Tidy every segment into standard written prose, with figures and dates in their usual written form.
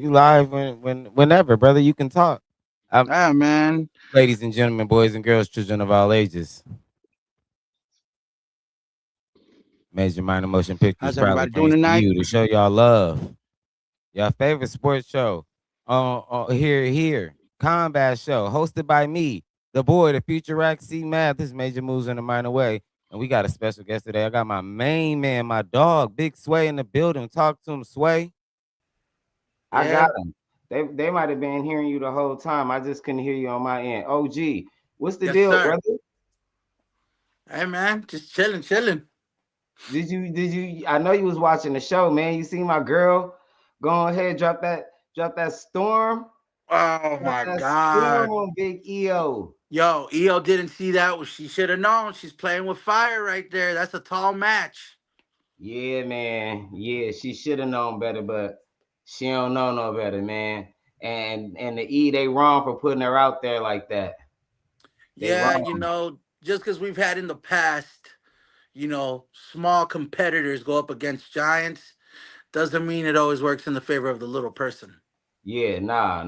You live whenever, brother. You can talk. Yeah, man. Ladies and gentlemen, boys and girls, children of all ages. Major Minor Motion Pictures How's proudly everybody doing brings to tonight? you to show y'all love. Your favorite sports show. Here. Combat show hosted by me, the boy, the future Rack C Math. This Major Moves in a Minor Way. And we got a special guest today. I got my main man, my dog, Big Sway in the building. Talk to him, Sway. I Yeah. got him. They might have been hearing you the whole time. I just couldn't hear you on my end. OG, what's the Yes, deal, sir. brother? Hey, man. Just chilling, chilling. Did you I know you was watching the show, man. You see my girl go ahead, drop that storm. Oh, Drop my that storm God. on Big EO. Yo, EO didn't see that. Well, she should have known. She's playing with fire right there. That's a tall match. Yeah, man. Yeah, she should have known better, but she don't know no better, man. And the E, they wrong for putting her out there like that. They Yeah, wrong. just because we've had in the past, small competitors go up against giants doesn't mean it always works in the favor of the little person. Yeah, nah.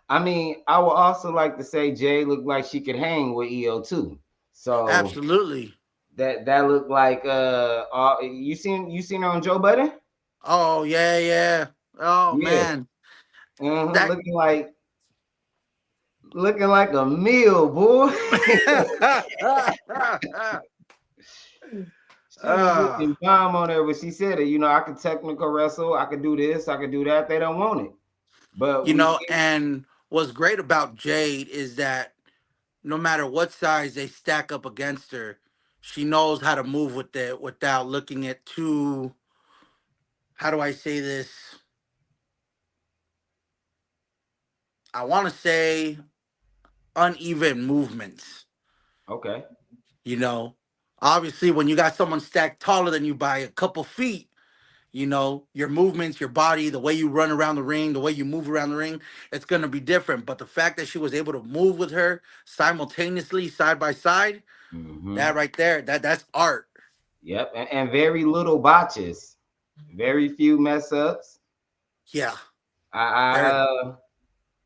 I mean, I would also like to say Jay looked like she could hang with EO too. So Absolutely. that looked like you seen her on Joe Budden? Oh, yeah, yeah. Oh, Yeah. man. That Looking like a meal, boy. She was uh, looking bomb on there, but she said it. I could technical wrestle, I could do this, I could do that. They don't want it. But and what's great about Jade is that no matter what size they stack up against her, she knows how to move with it without looking at too, how do I say this? I want to say uneven movements. okay. You know, Obviously, when you got someone stacked taller than you by a couple feet, your movements, your body, the way you run around the ring, the way you move around the ring, it's going to be different. But the fact that she was able to move with her simultaneously, side by side, Hmm. that right there, that's art. Yep. And very little botches, very few mess ups. Yeah, I, I very.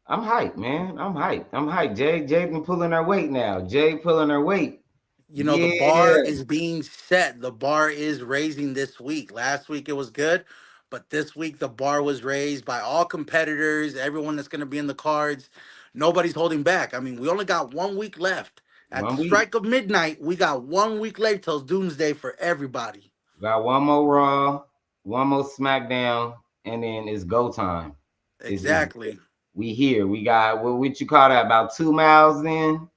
I'm hyped, man. I'm hyped. Jay been pulling her weight now. Jay pulling her weight. The Yeah. bar is being set. The bar is raising this week. Last week it was good, but this week the bar was raised by all competitors, everyone that's going to be in the cards. Nobody's holding back. I mean, we only got 1 week left. At the 1 week. strike of midnight, we got 1 week left till doomsday for everybody. Got one more Raw, one more SmackDown, and then it's go time. Is Exactly. we here? We got what you call that? About 2 miles in,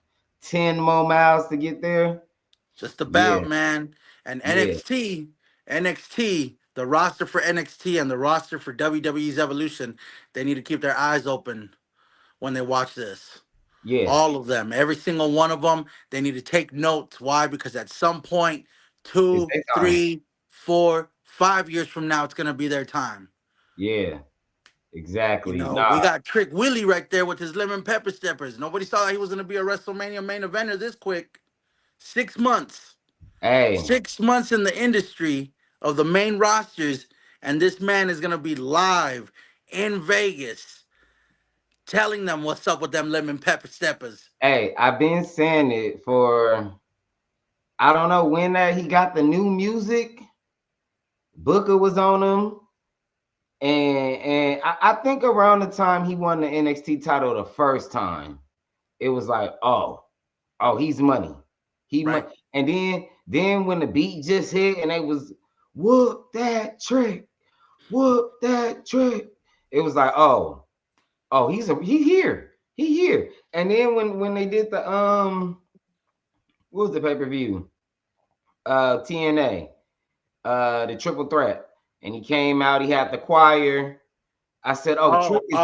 10 more miles to get there. Just about, Yeah, man. And yeah. NXT, the roster for NXT and the roster for WWE's Evolution, they need to keep their eyes open when they watch this. Yeah, All of them, every single one of them, they need to take notes. Why? Because at some point, it's two, their time. 3, 4, 5 years from now, it's gonna be their time. Yeah, exactly. We Nah, got Trick Willie right there with his lemon pepper steppers. Nobody saw that he was gonna be a WrestleMania main eventer this quick. 6 months. hey, 6 months in the industry of the main rosters, and this man is gonna be live in Vegas telling them what's up with them lemon pepper steppers. hey, I've been saying it for I don't know when that he got the new music. Booker was on him. And I think around the time he won the NXT title the first time, it was like, oh, he's money. Right. And then when the beat just hit and they was whoop that trick, whoop that trick. It was like, oh, he here. He here. And then when they did the what was the pay-per-view? TNA, the triple threat. And he came out, he had the choir. I said, "Oh, Trick Oh, is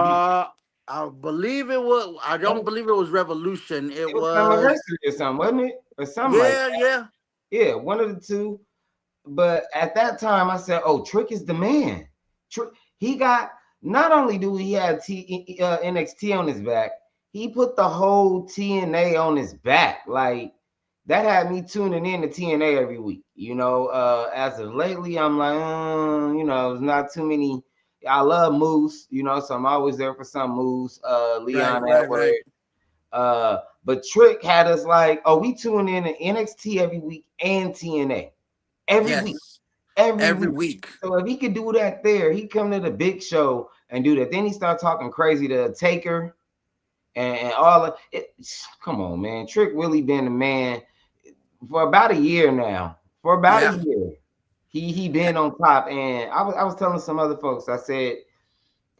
I believe it was. I don't believe it was Revolution. It it was was. Summerversary or something, wasn't it? Or something like Yeah, that. yeah. Yeah, one of the two. But at that time, I said, "Oh, Trick is the man." Trick, he got not only do he have NXT on his back, he put the whole TNA on his back. Like that had me tuning in to TNA every week. As of lately, I'm like, there's not too many. I love Moose, you know, so I'm always there for some Moose, Right, Leon right, right. Edwards. But Trick had us like, oh, we tune in to NXT every week and TNA every week, Yes, every every week. week. So if he could do that there, he come to the big show and do that. Then he start talking crazy to Taker and all of it. Come on, man. Trick really been the man for about a year now. For about a Yeah, year, he been on top. And I was telling some other folks, I said,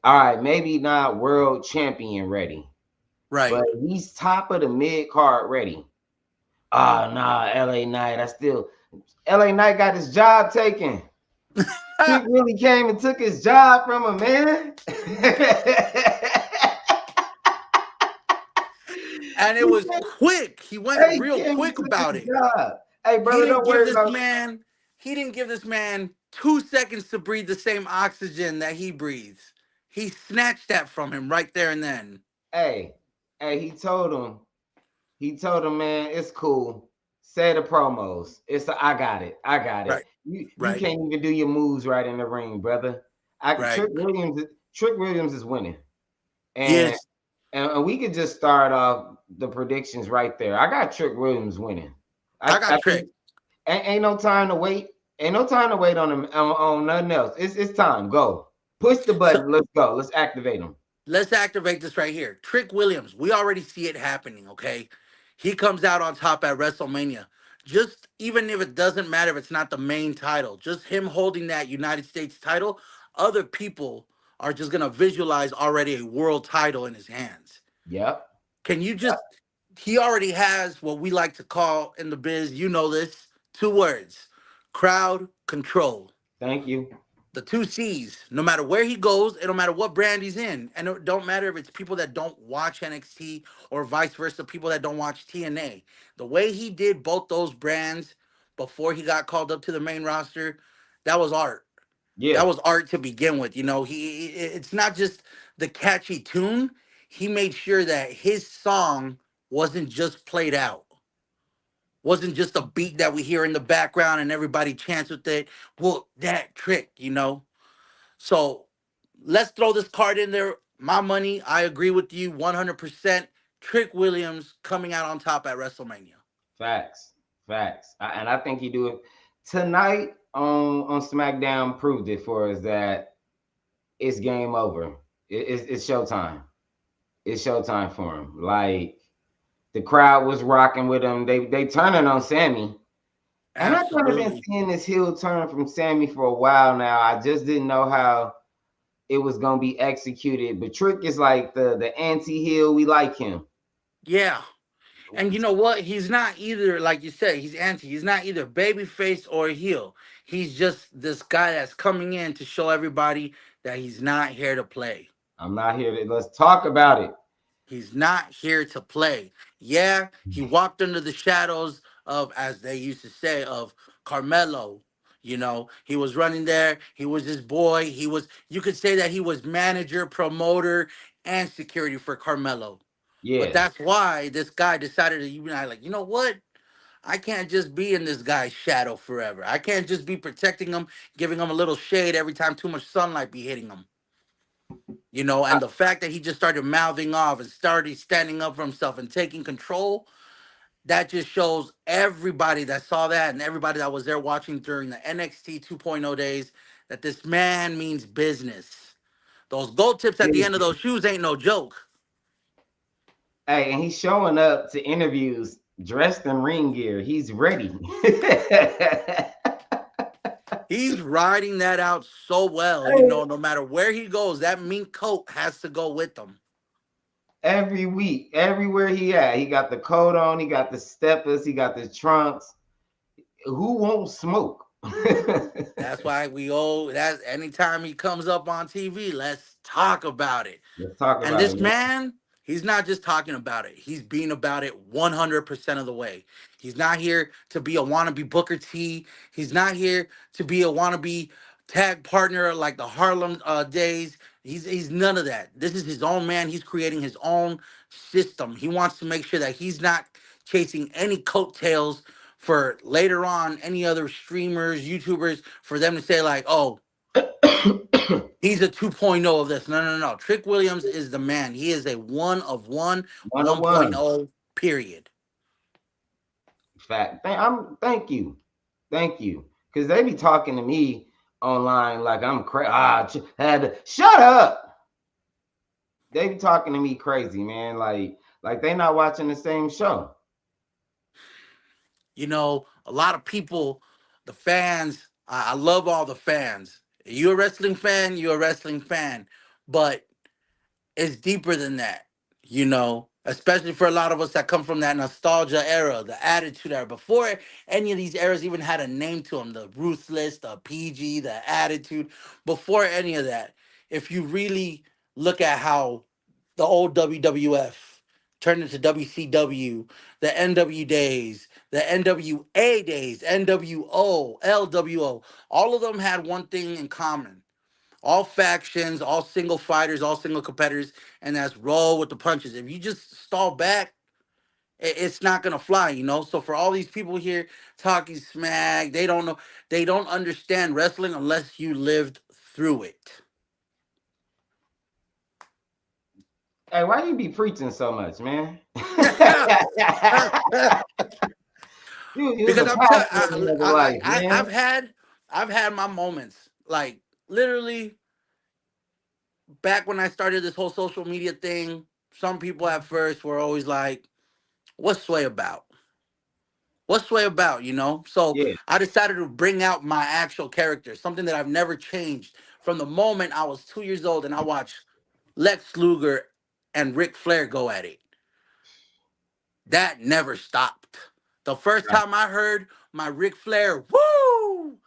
all right, maybe not world champion ready, but right. he's top of the mid card ready. Ah, nah, LA Knight. LA Knight got his job taken. Trick really came and took his job from him, man. And it was quick. He went He real came and quick took about his it. job. Hey, He brother, didn't don't give worry this about. man he didn't give this man 2 seconds to breathe the same oxygen that he breathes. He snatched that from him right there and then. Hey, hey, he told him, man, it's cool. Say the promos. I got it. I got it. Right, You right, can't even do your moves right in the ring, brother. right. Trick Williams is winning. He And is. and we could just start off the predictions right there. I got Trick Williams winning. I I got think tricked. ain't no time to wait. Ain't no time to wait on him on nothing else. It's time. Go. Push the So button. Let's go. Let's activate him. let's activate this right here. Trick Williams, we already see it happening, okay? He comes out on top at WrestleMania. Just even if it doesn't matter if it's not the main title, just him holding that United States title, other people are just going to visualize already a world title in his hands. Yep. Can you just, he already has what we like to call in the biz, you know this, two words: crowd control. Thank you. The two C's. No matter where he goes, it don't matter what brand he's in, and it don't matter if it's people that don't watch NXT or vice versa, people that don't watch TNA. The way he did both those brands before he got called up to the main roster, that was art. That Yeah. was art to begin with. You know, it's not just the catchy tune. He made sure that his song wasn't just played out, wasn't just a beat that we hear in the background and everybody chants with it. Well, that trick, you know. So let's throw this card in there. My money, I agree with you 100%. Trick Williams coming out on top at WrestleMania. Facts. Facts. And I think he do it tonight on SmackDown. Proved it for us that it's game over. It's showtime. It's showtime for him. Like the crowd was rocking with him. They turning on Sammy. And I've kind of been Absolutely. seeing this heel turn from Sammy for a while now. I just didn't know how it was gonna be executed. But Trick is like the anti-heel. We like him. Yeah. And you know what? He's not either, like you said, he's anti. He's not either babyface or heel. He's just this guy that's coming in to show everybody that he's not here to play. I'm not here to let's talk about it. He's not here to play. Yeah, he walked under the shadows of, as they used to say, of Carmelo. You know, he was running there. He was his boy. You could say that he was manager, promoter, and security for Carmelo. But Yeah. that's why this guy decided to unite. Like, you know what? I can't just be in this guy's shadow forever. I can't just be protecting him, giving him a little shade every time too much sunlight be hitting him. You know, I- and the fact that he just started mouthing off and started standing up for himself and taking control, that just shows everybody that saw that and everybody that was there watching during the NXT 2.0 days that this man means business. Those gold tips at the end of those shoes ain't no joke. Hey, and he's showing up to interviews dressed in ring gear. He's ready. He's riding that out so well. You know, no matter where he goes, that mink coat has to go with him. Every week, everywhere he at, he got the coat on, he got the steppers, he got the trunks. Who won't smoke? That's why we owe that anytime he comes up on TV, let's talk about it. Let's talk And about it, this man. man, he's not just talking about it. He's being about it 100% of the way. He's not here to be a wannabe Booker T. He's not here to be a wannabe tag partner like the Harlem days. He's none of that. This is his own man. He's creating his own system. He wants to make sure that he's not chasing any coattails for later on any other streamers, YouTubers, for them to say like, "Oh, He's a 2.0 of this. No, no, no. Trick Williams is the man. He is a one of one, One on one. 1.0, period. Fact. Thank you. Thank you. Cause they be talking to me online like I'm crazy. Had to shut up. They be talking to me crazy, man. Like they not watching the same show. You know, a lot of people, the fans, I love all the fans. You a wrestling fan, you're a wrestling fan. But it's deeper than that, you know, especially for a lot of us that come from that nostalgia era, the attitude era, before any of these eras even had a name to them, the ruthless, the PG, the attitude, before any of that. If you really look at how the old WWF turned into WCW, the NW days, the NWA days, NWO, LWO, all of them had one thing in common: all factions, all single fighters, all single competitors, and that's roll with the punches. If you just stall back, it's not gonna fly, you know. So for all these people here talking smack, they don't know, they don't understand wrestling unless you lived through it. Hey, why you be preaching so much, man? you was Because a I'm telling, pastor in another life, man. I've had my moments, like literally back when I started this whole social media thing. Some people at first were always like, "What's Sway about? What's Sway about?" You know. So Yeah, I decided to bring out my actual character, something that I've never changed from the moment I was 2 years old and I watched Lex Luger and Ric Flair go at it. That never stopped. The first right. time I heard my Ric Flair, woo,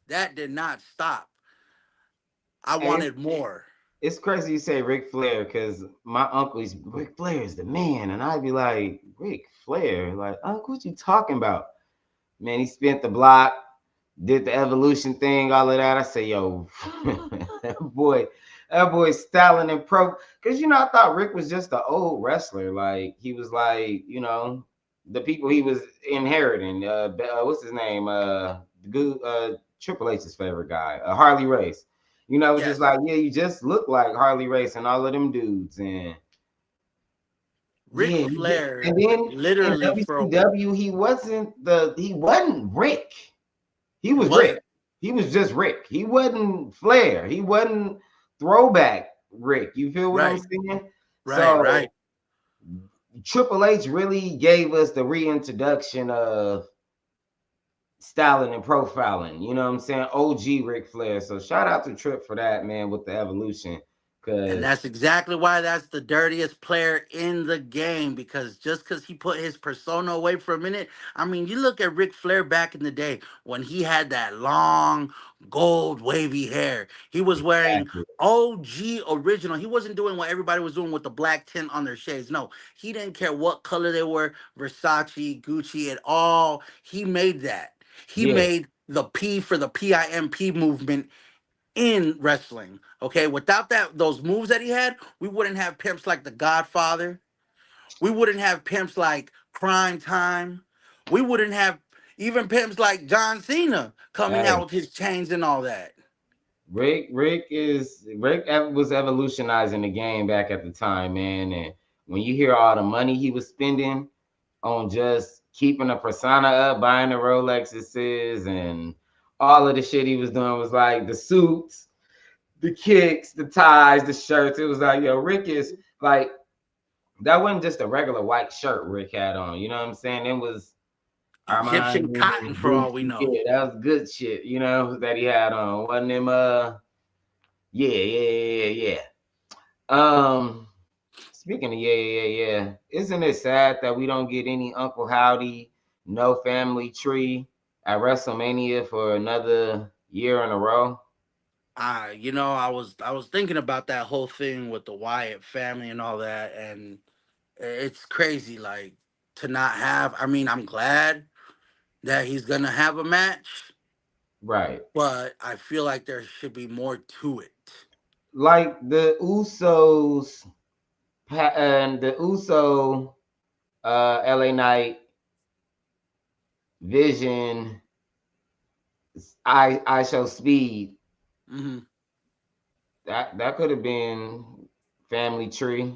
that did not stop. I Hey, wanted more. it's crazy you say Ric Flair because my uncle's Ric Flair is the man, and I'd be like, Ric Flair, like, Uncle, what you talking about? Man, he spent the block, did the evolution thing, all of that. I say, yo, that boy, that boy styling and pro. Because I thought Rick was just an old wrestler. Like he was like, the people he was inheriting. What's his name? Good. Triple H's favorite guy, Harley Race. It was just Yes, like, yeah, you just look like Harley Race and all of them dudes, and Ric yeah, Flair and then in literally for WCW, he wasn't Rick. He it was Rick. wasn't He was just Rick. He wasn't Flair. He wasn't throwback Rick. You feel what I'm right, saying? right, So right. Triple H really gave us the reintroduction of styling and profiling. You know what I'm saying? OG Ric Flair. So shout out to Trip for that, man, with the evolution. And Cause that's exactly why that's the dirtiest player in the game. Because just because he put his persona away for a minute, I mean, you look at Ric Flair back in the day when he had that long, gold, wavy hair. He was wearing exactly. OG original. He wasn't doing what everybody was doing with the black tint on their shades. No, he didn't care what color they were, Versace, Gucci, at all. He made that. He Yeah, made the P for the PIMP movement in wrestling. Okay, without those moves that he had, we wouldn't have pimps like the Godfather. We wouldn't have pimps like Crime Time. We wouldn't have even pimps like John Cena coming out hey. with his chains and all that. Rick was evolutionizing the game back at the time, man. And when you hear all the money he was spending on just keeping a persona up, buying the Rolexes and all of the shit he was doing was like the suits, the kicks, the ties, the shirts. It was like, yo, Rick is like that wasn't just a regular white shirt Rick had on. You know what I'm saying? It was Egyptian Armani cotton and for all we Gucci. know. Yeah, that was good shit, that he had on. Wasn't him yeah. Um, Speaking of yeah. Isn't it sad that we don't get any Uncle Howdy, no family tree at WrestleMania for another year in a row? I was thinking about that whole thing with the Wyatt family and all that, and it's crazy, like to not have. I mean, I'm glad that he's gonna have a match, Right. but I feel like there should be more to it. Like the Usos and the Uso LA Knight Vision I show speed. Hmm. That could have been Family Tree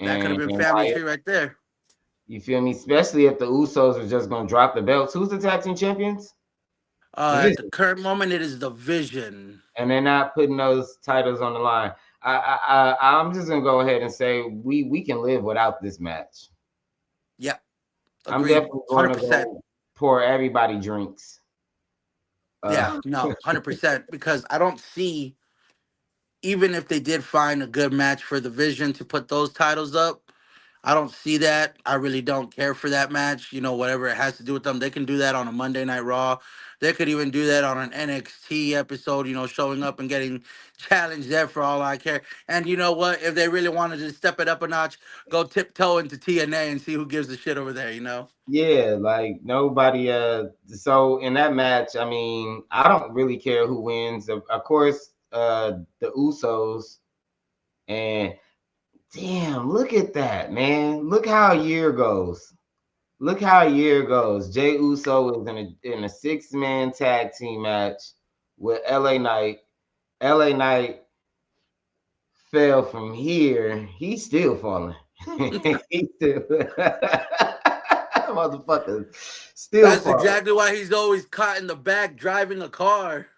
That could have been and family Wyatt. tree right there. You feel me? Especially if the Usos are just gonna drop the belts. Who's the tag team champions? At the Division. current moment, it is the Vision. And they're not putting those titles on the line. I'm just gonna go ahead and say we can live without this match. Yep, I'm agreed, definitely going hundred to percent. go pour everybody drinks. Yeah, Uh, no, 100%. Because I don't see, even if they did find a good match for the Vision to put those titles up, I don't see that. I really don't care for that match. Whatever it has to do with them, they can do that on a Monday Night Raw. They could even do that on an NXT episode, showing up and getting challenged there for all I care. And you know what? If they really wanted to step it up a notch, go tiptoe into TNA and see who gives a shit over there. yeah, like nobody. So in that match, I mean, I don't really care who wins. Of course, the Usos. And damn, look at that, man. Look how a year goes. Look how a year goes. Jay Uso is in a 6-man tag team match with LA Knight. LA Knight fell from here. He's still falling. He's still motherfucker still That's falling. exactly why he's always caught in the back driving a car.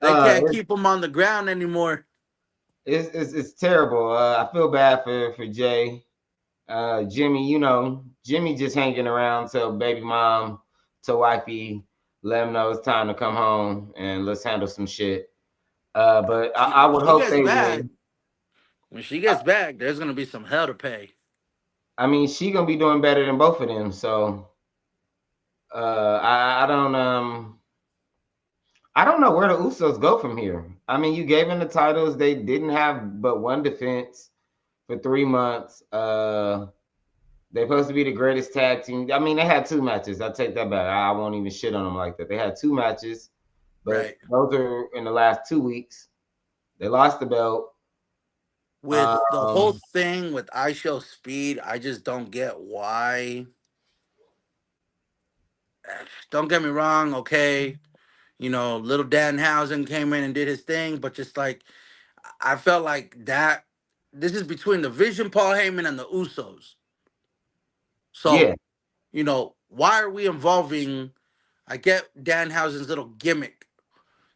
They can't It's, keep him on the ground anymore. it's terrible. I feel bad for Jay. Jimmy, Jimmy just hanging around till baby mom, to wifey, let him know it's time to come home and let's handle some shit. But I When would she hope gets they back, win. when she gets back, there's gonna be some hell to pay. I mean, she gonna be doing better than both of them. So I don't know where the Usos go from here. I mean, you gave them the titles. They didn't have but one defense for 3 months. They're supposed to be the greatest tag team. I mean, they had two matches. I take that back. I won't even shit on them like that. They had two matches, but Right. those are in the last 2 weeks. They lost the belt. With the whole Um, thing with I Show Speed, I just don't get why. Don't get me wrong, okay. Little Danhausen came in and did his thing, but just like I felt like that. This is between the Vision, Paul Heyman, and the Usos. yeah, So why are we involving? I get Danhausen's little gimmick.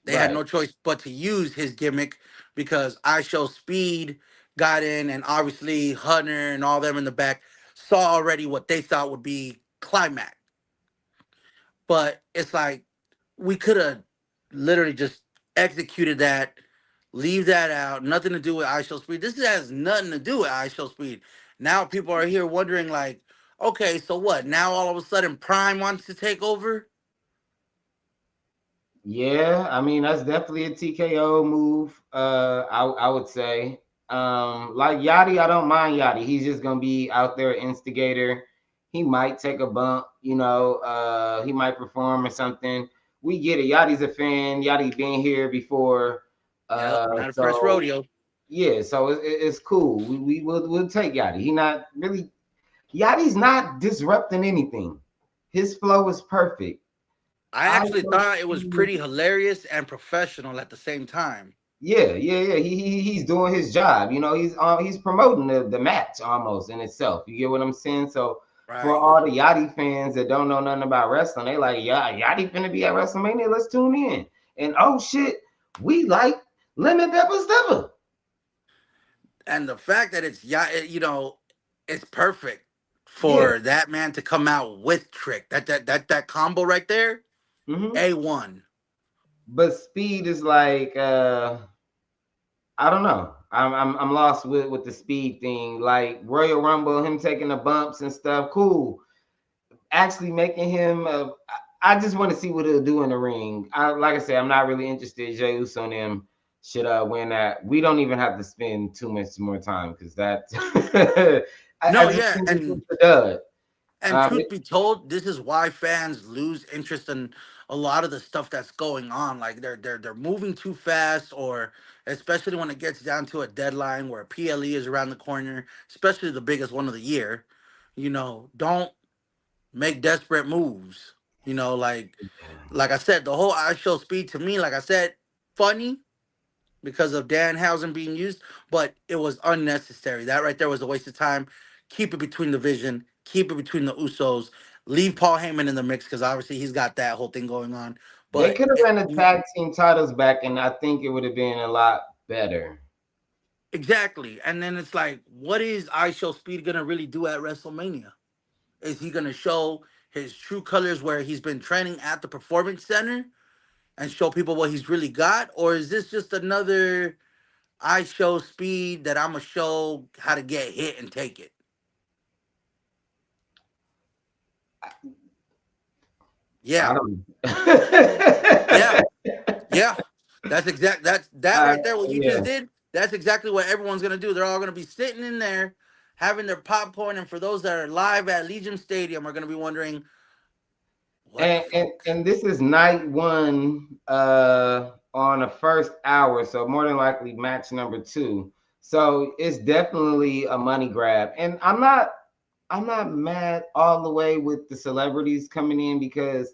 They had right. no choice but to use his gimmick because I Show Speed got in, and obviously Hunter and all them in the back saw already what they thought would be climax. But it's like we could have literally just executed that, leave that out, nothing to do with I Show Speed. This has nothing to do with I Show Speed. Now people are here wondering, like, okay, so what? Now all of a sudden Prime wants to take over? Yeah, I mean that's definitely a TKO move. I would say. Like Yachty, I don't mind Yachty. He's just gonna be out there instigator. He might take a bump, he might perform or something. We get it. Yachty's a fan. Yachty been here before. Yep, not a fresh So rodeo. yeah, so it's cool. We'll take Yachty. He not really Yachty's not disrupting anything. His flow is perfect. I I actually don't thought it was see. pretty hilarious and professional at the same time. Yeah. He's doing his job. He's promoting the match almost in itself. You get what I'm saying? So for Right. all the Yachty fans that don't know nothing about wrestling, they like, yeah, Yachty finna be at WrestleMania. Let's tune in. And oh shit, we like lemon pepper stepper. And the fact that it's perfect Yeah. for that man to come out with Trick. That combo right there, hmm A1. But speed is like I don't know. I'm lost with the speed thing. Like Royal Rumble, him taking the bumps and stuff. Cool. Actually making him. I just want to see what he'll do in the ring. Like I said, I'm not really interested. Jey Uso and him should win that. We don't even have to spend too much more time because that. I No, just yeah, think it's and just a dud. and Um, truth be told, this is why fans lose interest in a lot of the stuff that's going on. Like they're moving too fast, or especially when it gets down to a deadline where PLE is around the corner, especially the biggest one of the year. Don't make desperate moves. Like I said, the whole I Show Speed to me, like I said, funny, because of Danhausen being used, but it was unnecessary. That right there was a waste of time. Keep it between the Vision, keep it between the Usos, leave Paul Heyman in the mix because obviously he's got that whole thing going on. They But could have ran the tag team titles back, and I think it would have been a lot better. exactly. And then it's like, what is I Show Speed gonna really do at WrestleMania? Is he gonna show his true colors where he's been training at the Performance Center and show people what he's really got, or is this just another I Show Speed that I'm gonna show how to get hit and take it? I Yeah, don't. yeah, yeah. That's exact. That's that uh, right there. What you yeah, just did. That's exactly what everyone's gonna do. They're all gonna be sitting in there, having their popcorn, and for those that are live at Legion Stadium, are gonna be wondering what the and and fuck. and this is night one on the first hour, so more than likely match number two. So it's definitely a money grab, and I'm not mad all the way with the celebrities coming in because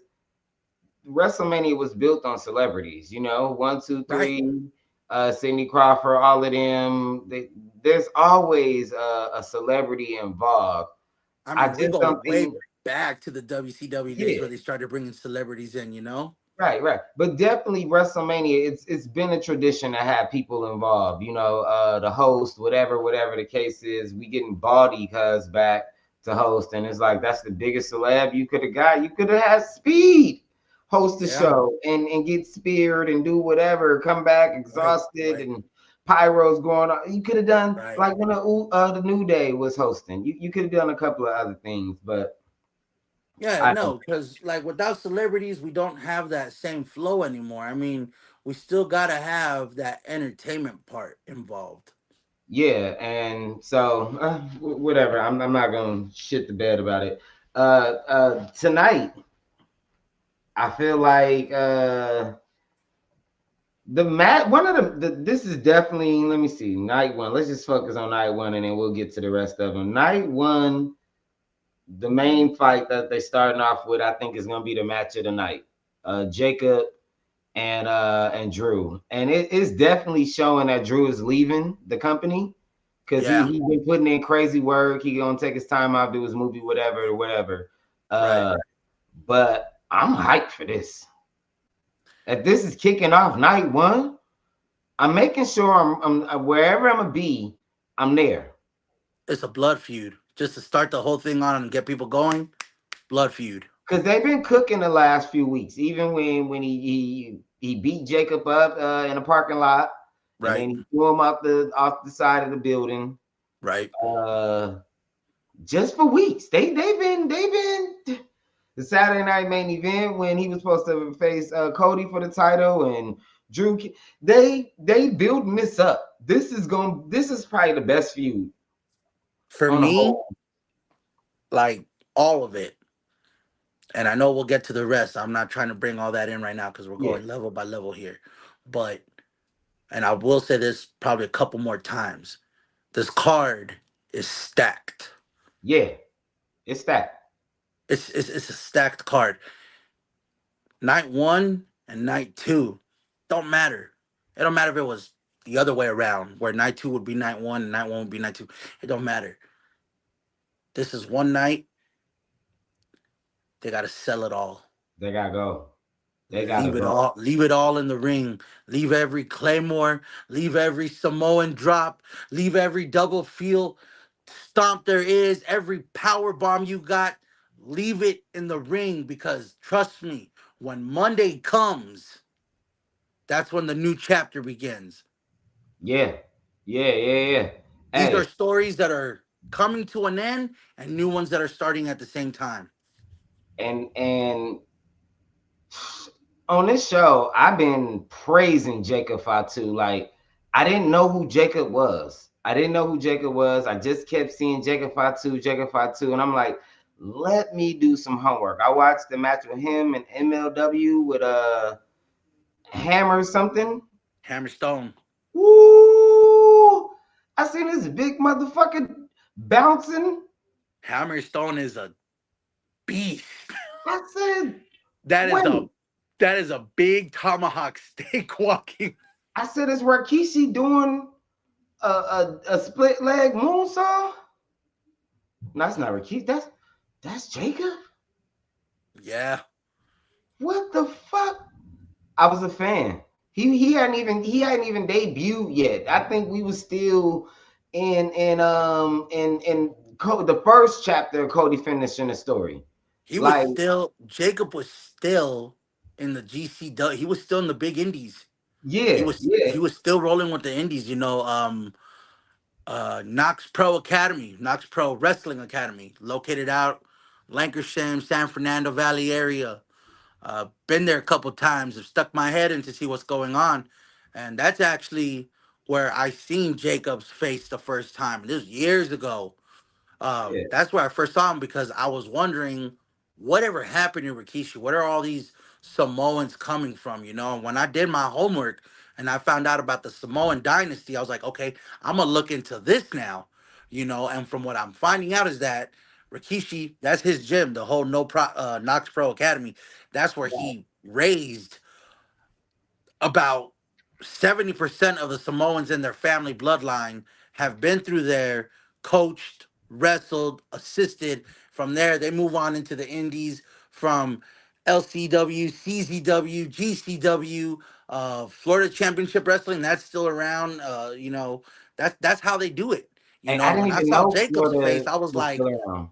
WrestleMania was built on celebrities. You know, one, two, Right. three, Sidney Crawford, all of them. There's always a celebrity involved. I I mean, we just go don't way think, back to the WCW days yeah, where they started bringing celebrities in. You know. right, right. But definitely WrestleMania, it's been a tradition to have people involved. You know, the host, whatever the case is. We getting Baldy cuz back to host, and it's like that's the biggest celeb you could have got. You could have had Speed host the Yeah. show and get speared and do whatever, come back Right. exhausted Right. and pyros going on. You could have done Right. like when the New Day was hosting. You could have done a couple of other things, but Yeah, I don't. no, because like without celebrities, we don't have that same flow anymore. I mean, we still gotta have that entertainment part involved. Yeah, and so whatever. I'm not gonna shit the bed about it. Tonight, I feel like the mat. One of this is definitely. Let me see. Night one. Let's just focus on night one, and then we'll get to the rest of them. Night one, the main fight that they starting off with, I think, is gonna be the match of the night. Jacob and Drew, and it is definitely showing that Drew is leaving the company because Yeah, he been putting in crazy work. He gonna take his time out, do his movie, whatever. right. Uh, but I'm hyped for this. If this is kicking off night one, I'm making sure I'm wherever I'm gonna be, I'm there. It's a blood feud. Just to start the whole thing on and get people going, blood feud. Because they've been cooking the last few weeks. Even when he beat Jacob up in a parking lot, and Right, then he threw him off the side of the building. right, Uh, just for weeks. They've been the Saturday night main event when he was supposed to face Cody for the title and Drew. They building this up. This is probably the best feud for on the me, whole. like all of it. And I know we'll get to the rest. I'm not trying to bring all that in right now because we're Yeah, going level by level here. But, and I will say this probably a couple more times, this card is stacked. yeah, it's that. It's a stacked card. Night one and night two don't matter. It don't matter if it was the other way around, where night two would be night one and night one would be night two. It don't matter. This is one night. They gotta sell it all. They gotta go. They gotta Leave it go. all. Leave it all in the ring. Leave every claymore. Leave every Samoan drop. Leave every double feel stomp there is. Every power bomb you got. Leave it in the ring because trust me, when Monday comes, that's when the new chapter begins. Yeah, yeah. These are Hey, stories that are coming to an end and new ones that are starting at the same time. and on this show, I've been praising Jacob Fatu. Like, I didn't know who Jacob was. I didn't know who Jacob was. I just kept seeing Jacob Fatu, and I'm like, let me do some homework. I watched the match with him and MLW with Hammer something. Hammerstone. Woo! I seen this big motherfucker bouncing. Hammerstone is a beast. I said, That is wait. a that is a big tomahawk steak walking. I said, is Rikishi doing a split leg moonsault? No, that's not Rikishi. That's Jacob. Yeah, What the fuck? I was a fan. He hadn't even debuted yet. I think we was still the first chapter of Cody finishing the story. Like, Jacob was still in the GCW. He was still in the big indies. yeah, yeah, He was still rolling with the indies, you know. Knox Pro Academy, Knox Pro Wrestling Academy, located out Lancashire, San Fernando Valley area. Been there a couple times. Have stuck my head in to see what's going on, and that's actually where I seen Jacob's face the first time. This was years ago. yeah. That's where I first saw him because I was wondering whatever happened to Rikishi. What are all these Samoans coming from? You know, and when I did my homework and I found out about the Samoan dynasty, I was like, okay, I'm gonna look into this now. You know, and from what I'm finding out is that Rikishi, that's his gym, the whole Knox Pro Academy. That's where he raised about 70% of the Samoans in their family bloodline have been through there, coached, wrestled, assisted. From there, they move on into the indies from LCW, CZW, GCW, Florida Championship Wrestling. That's still around. You know, that's how they do it. You And know, I when didn't I even saw know Jacob's face, Florida I was was still like, around.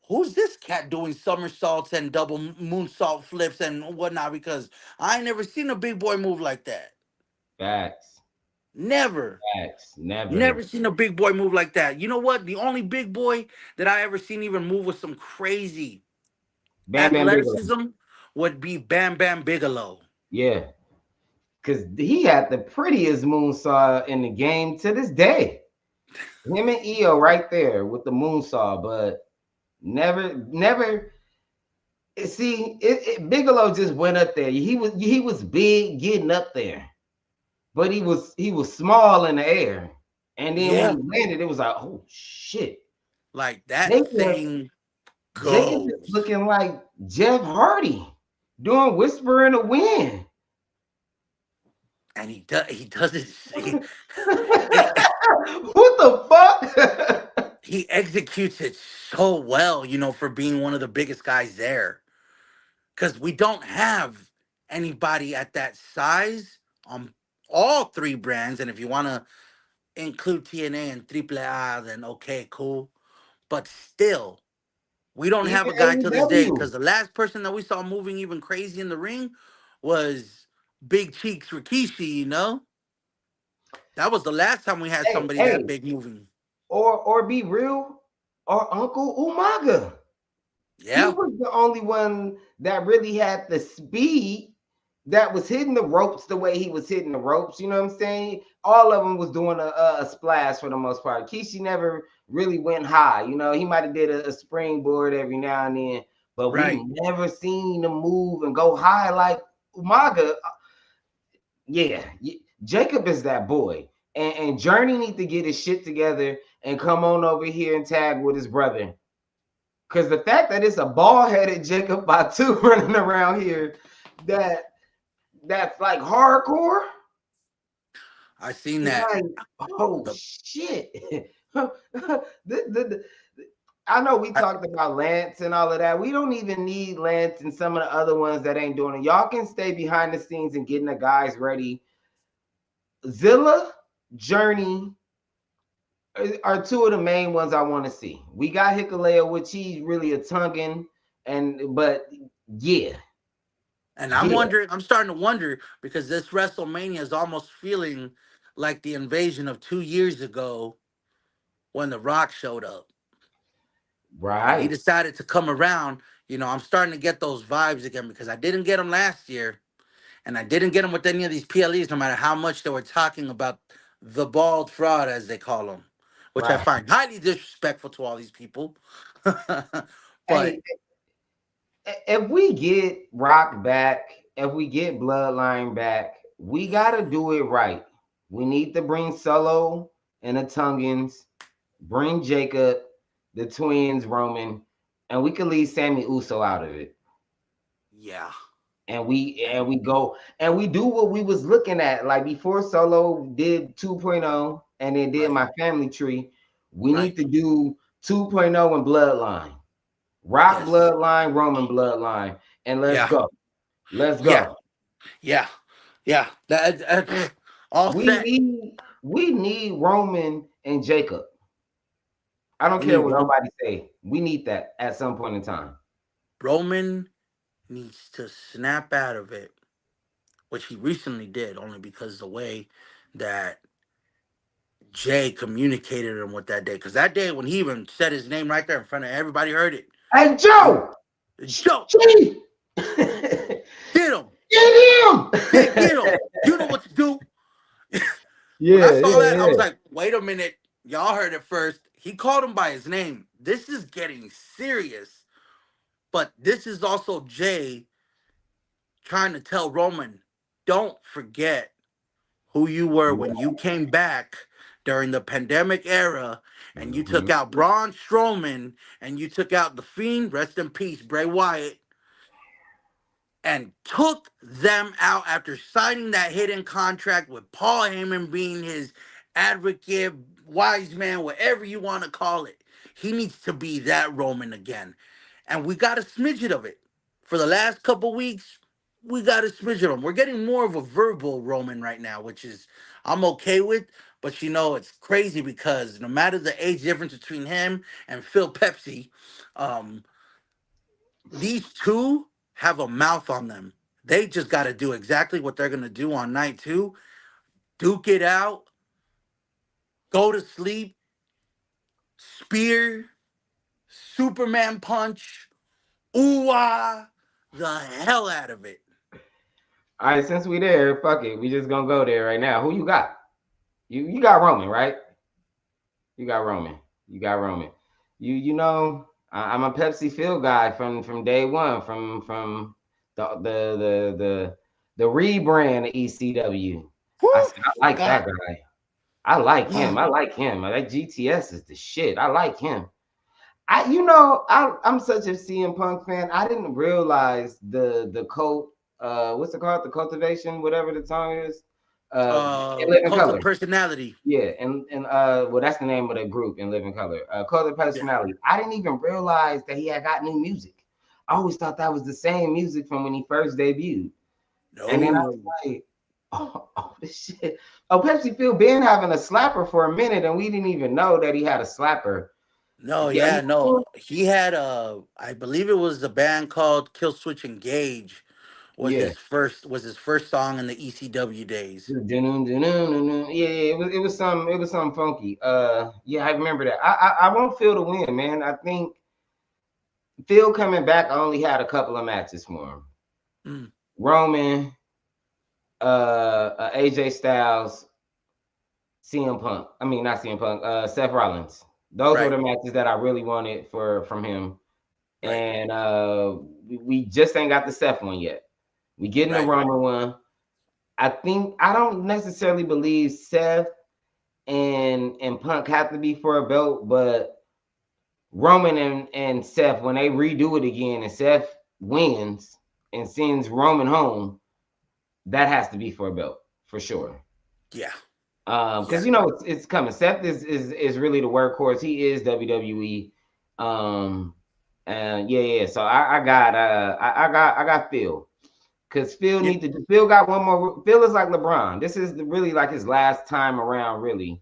who's this cat doing somersaults and double moonsault flips and whatnot? Because I ain't never seen a big boy move like that. Facts, Never. facts, never. Never seen a big boy move like that. You know what? The only big boy that I ever seen even move with some crazy Bam Bam Bigelow. athleticism would be Bam Bam Bigelow. Yeah, because he had the prettiest moonsault in the game to this day. Him and Io right there with the moonsault, but never. Bigelow just went up there. He was big getting up there, but he was small in the air. And then when he Yeah. landed, it was like, oh shit. Like that Jacob, thing Jacob is goes. looking like Jeff Hardy doing Whisper in the Wind. And he does it. He, What the fuck? he executes it so well, you know, for being one of the biggest guys there. Because we don't have anybody at that size on all three brands. And if you want to include TNA and AAA, then okay, cool. But still, we don't have Even a guy to this day because AEW. the last person that we saw moving even crazy in the ring was Big Cheeks Rikishi, you know? That was the last time we had Hey, somebody that hey, big moving. or be real, or Uncle Umaga. He Yeah, was the only one that really had the speed that was hitting the ropes the way he was hitting the ropes. You know what I'm saying? All of them was doing a splash for the most part. Kishi never really went high. You know, he might have did a springboard every now and then, but we right. never seen him move and go high like Umaga. Yeah, Jacob is that boy. And Journey need to get his shit together and come on over here and tag with his brother. Because the fact that it's a bald-headed Jacob Batu running around here that that's like hardcore, I seen it's that. like, oh The shit. I know we I, talked about Lance and all of that. We don't even need Lance and some of the other ones that ain't doing it. Y'all can stay behind the scenes and getting the guys ready. Zilla, Journey are two of the main ones I want to see. We got Hikaleo, which he's really a Tongan, but yeah, and I'm yeah. wondering, I'm starting to wonder because this WrestleMania is almost feeling like the invasion of 2 years ago when The Rock showed up. When he Right, decided to come around, you know, I'm starting to get those vibes again because I didn't get them last year and I didn't get them with any of these PLEs, no matter how much they were talking about the bald fraud, as they call them, which I right. find highly disrespectful to all these people. But Hey, if we get Rock back, if we get Bloodline back, we gotta do it right. We need to bring Solo and the Tungans, bring Jacob, the twins, Roman, and we can leave Sammy Uso out of it. yeah, and we go and we do what we was looking at like before Solo did 2.0 and then did Right. my family tree. We Right. need to do 2.0 and Bloodline, Rock Yes. Bloodline, Roman Bloodline, and let's Yeah. go. Let's Yeah. go. Yeah. Yeah. That all We set. need we need Roman and Jacob. I don't We care need what nobody say. We need that at some point in time. Roman needs to snap out of it, which he recently did, only because the way that Jay communicated him with that day. Because that day when he even said his name right there in front of everybody, heard it. Hey He, Joe, Joe, Chief, get get him, him. get him. You know what to do. When I Yeah, saw yeah, that, I was yeah. like, wait a minute. Y'all heard it first. He called him by his name. This is getting serious. But this is also Jay trying to tell Roman, don't forget who you were when you came back during the pandemic era and you took Mhm. out Braun Strowman and you took out the Fiend, rest in peace, Bray Wyatt, and took them out after signing that hidden contract with Paul Heyman being his advocate, wise man, whatever you want to call it. He needs to be that Roman again. And we got a smidget of it. For the last couple weeks, we got a smidget of him. We're getting more of a verbal Roman right now, which is I'm okay with. But it's crazy because no matter the age difference between him and Phil Pepsi, um, these two have a mouth on them. They just got to do exactly what they're going to do on night two. Duke it out, go to sleep, spear, Superman punch, ooh ah, the hell out of it. All right, since we there, fuck it. We just gonna go there right now. Who you got? You got Roman, right? You got Roman. You got Roman. I'm a Pepsi Phil guy from day one, from the rebrand of ECW. Whew, I like that God. guy. I like him. I like him. That GTS is the shit. I like him. I'm such a CM Punk fan. I didn't realize the cult. What's it called? The cultivation, whatever the song is. In Living Cult of Color. personality. Yeah, and well, that's the name of the group in Living Color. Cult of Yeah. Personality. I didn't even realize that he had got new music. I always thought that was the same music from when he first debuted. And then I was No. like, oh this shit. Oh, Pepsi Phil been having a slapper for a minute, and we didn't even know that he had a slapper. No, Yeah, yeah, no. He had I believe it was the band called Kill Switch Engage yeah. was his first song in the ECW days. Yeah, yeah, it was something funky. Yeah, I remember that. I want Phil to win, man. I think Phil coming back only had a couple of matches for him. Mm, Roman, AJ Styles, CM Punk. I mean, not CM Punk. Seth Rollins. Those were right, the matches that I really wanted from him. right, And we just ain't got the Seth one yet. We getting the right. Roman one. I don't necessarily believe Seth and Punk have to be for a belt, but Roman and Seth, when they redo it again and Seth wins and sends Roman home, that has to be for a belt for sure. Yeah, Because yeah. it's coming. Seth is really the workhorse. He is WWE. Um, and yeah. So I got Phil. Because You, Phil got one more. Phil is like LeBron. This is really like his last time around, really.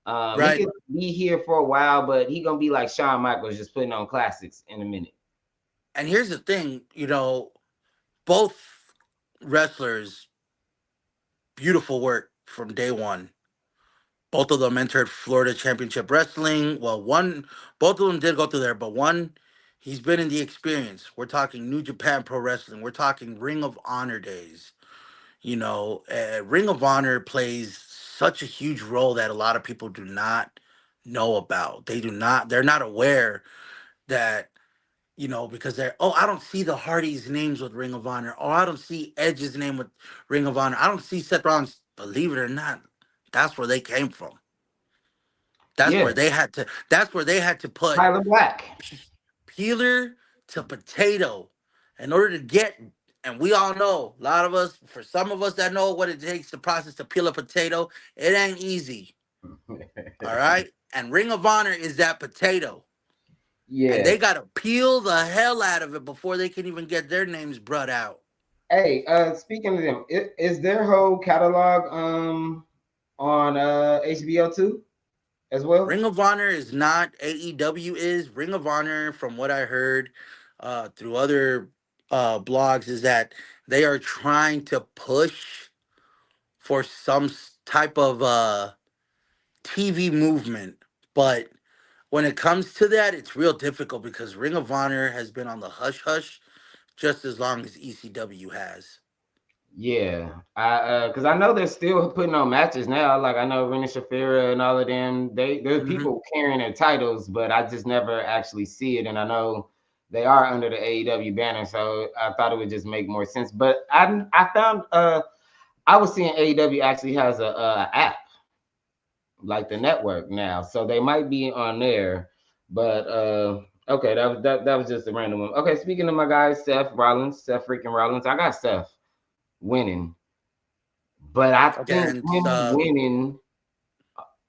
He right. could be here for a while, but he gonna be like Shawn Michaels, just putting on classics in a minute. And here's the thing, both wrestlers, beautiful work from day one. Both of them entered Florida Championship Wrestling. Well, both of them did go through there, but one, he's been in the experience. We're talking New Japan Pro Wrestling. We're talking Ring of Honor days. Ring of Honor plays such a huge role that a lot of people do not know about. They're not aware that, because I don't see the Hardys' names with Ring of Honor. Oh, I don't see Edge's name with Ring of Honor. I don't see Seth Rollins. Believe it or not, that's where they came from. Yeah, That's where they had to put Tyler Black. peeler to potato in order to get And we all know, a lot of us, for some of us that know what it takes to process to peel a potato, it ain't easy. All right. And Ring of Honor is that potato. And Yeah. they got to peel the hell out of it before they can even get their names brought out. Hey, speaking of them, is their whole catalog on HBO too as well? Ring of Honor is not AEW is. Ring of Honor, from what I heard through other blogs, is that they are trying to push for some type of TV movement. But when it comes to that, it's real difficult because Ring of Honor has been on the hush hush just as long as ECW has. Yeah, I because I know they're still putting on matches now. Like I know Rena Shafira and all of them. There's Hmm. people carrying their titles, but I just never actually see it. And I know they are under the AEW banner, so I thought it would just make more sense. But I found I was seeing AEW actually has a app like the network now, so they might be on there. But okay, that was just a random one. Okay, speaking of my guy Seth Rollins, Seth freaking Rollins, I got Seth winning. But I think Against him winning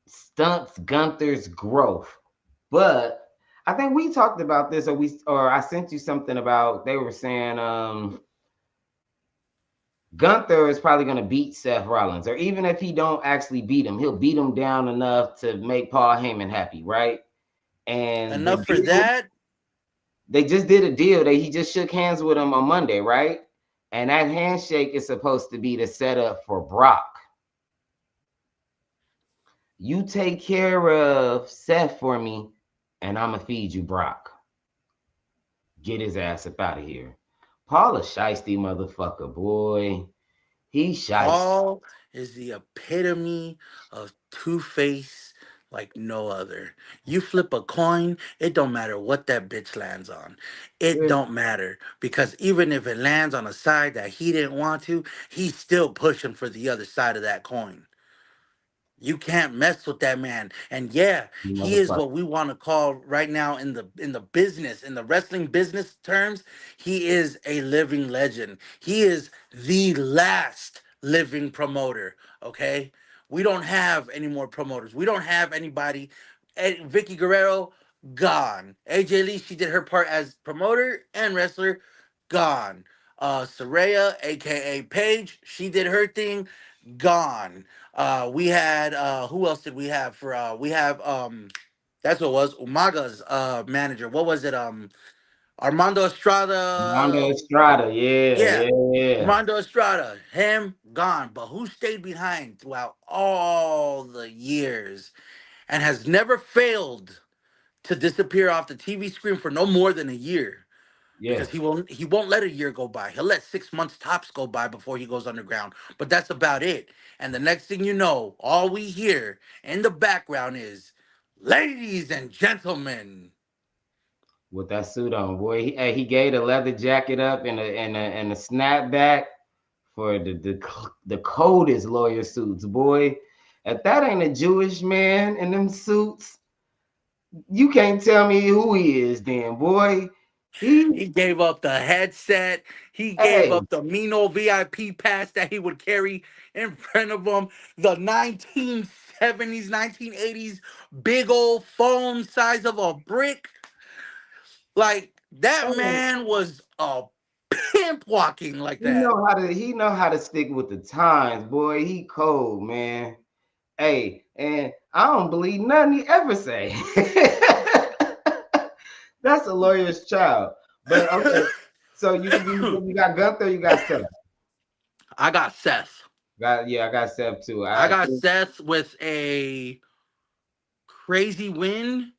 stunts Gunther's growth. But I think we talked about this, or I sent you something about they were saying Gunther is probably gonna beat Seth Rollins, or even if he don't actually beat him, he'll beat him down enough to make Paul Heyman happy, right? And the enough for deal, that. they just did a deal that he just shook hands with him on Monday, right? And that handshake is supposed to be the setup for Brock. You take care of Seth for me, and I'ma feed you Brock. Get his ass up out of here. Paul a shiesty motherfucker, boy. He shiesty. Paul is the epitome of two face like no other. You flip a coin, it don't matter what that bitch lands on. It don't matter because even if it lands on a side that he didn't want to, he's still pushing for the other side of that coin. You can't mess with that man. And yeah, he is Motherfucker. what we want to call right now in the business, in the wrestling business terms, he is a living legend. He is the last living promoter, okay? We don't have any more promoters. We don't have anybody. Vicky Guerrero gone. AJ Lee, she did her part as promoter and wrestler, gone. Saraya, aka Paige, she did her thing, gone. We had who else did we have for we have that's what it was Umaga's manager. What was it? Armando Mondo Estrada. Estrada, yeah, Yeah. yeah, yeah. Armando Estrada, him gone. But who stayed behind throughout all the years and has never failed to disappear off the TV screen for no more than a year? Because Yes. he won't let a year go by. He'll let 6 months tops go by before he goes underground. But that's about it. And the next thing you know, all we hear in the background is, "Ladies and gentlemen." With that suit on, boy. Hey, he gave the leather jacket up and a snapback for the coldest lawyer suits, boy. If that ain't a Jewish man in them suits, you can't tell me who he is, then, boy. He, He gave up the headset. He gave hey, up the Mino VIP pass that he would carry in front of him. The 1970s, 1980s big old phone size of a brick. Like that hey, man was a pimp walking like that. he know how to stick with the times, boy. He cold, man. Hey, and I don't believe nothing he ever say. That's a lawyer's child. But okay, so you got Gunther, you got Seth. I got Seth. I got Seth too. I I got think Seth with a crazy win,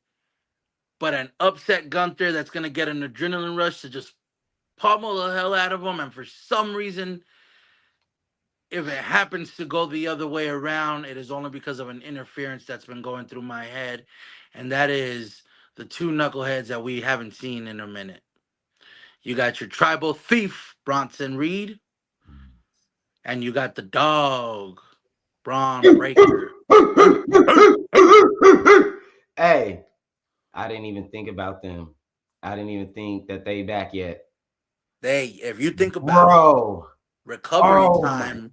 but an upset Gunther that's gonna get an adrenaline rush to just pummel the hell out of him. And for some reason, if it happens to go the other way around, it is only because of an interference that's been going through my head, and that is the two knuckleheads that we haven't seen in a minute. You got your tribal thief, Bronson Reed, and you got the dog, Braun Breaker. hey, I didn't even think about them. I didn't even think that they back yet. if you think about it, bro. recovery Oh my. time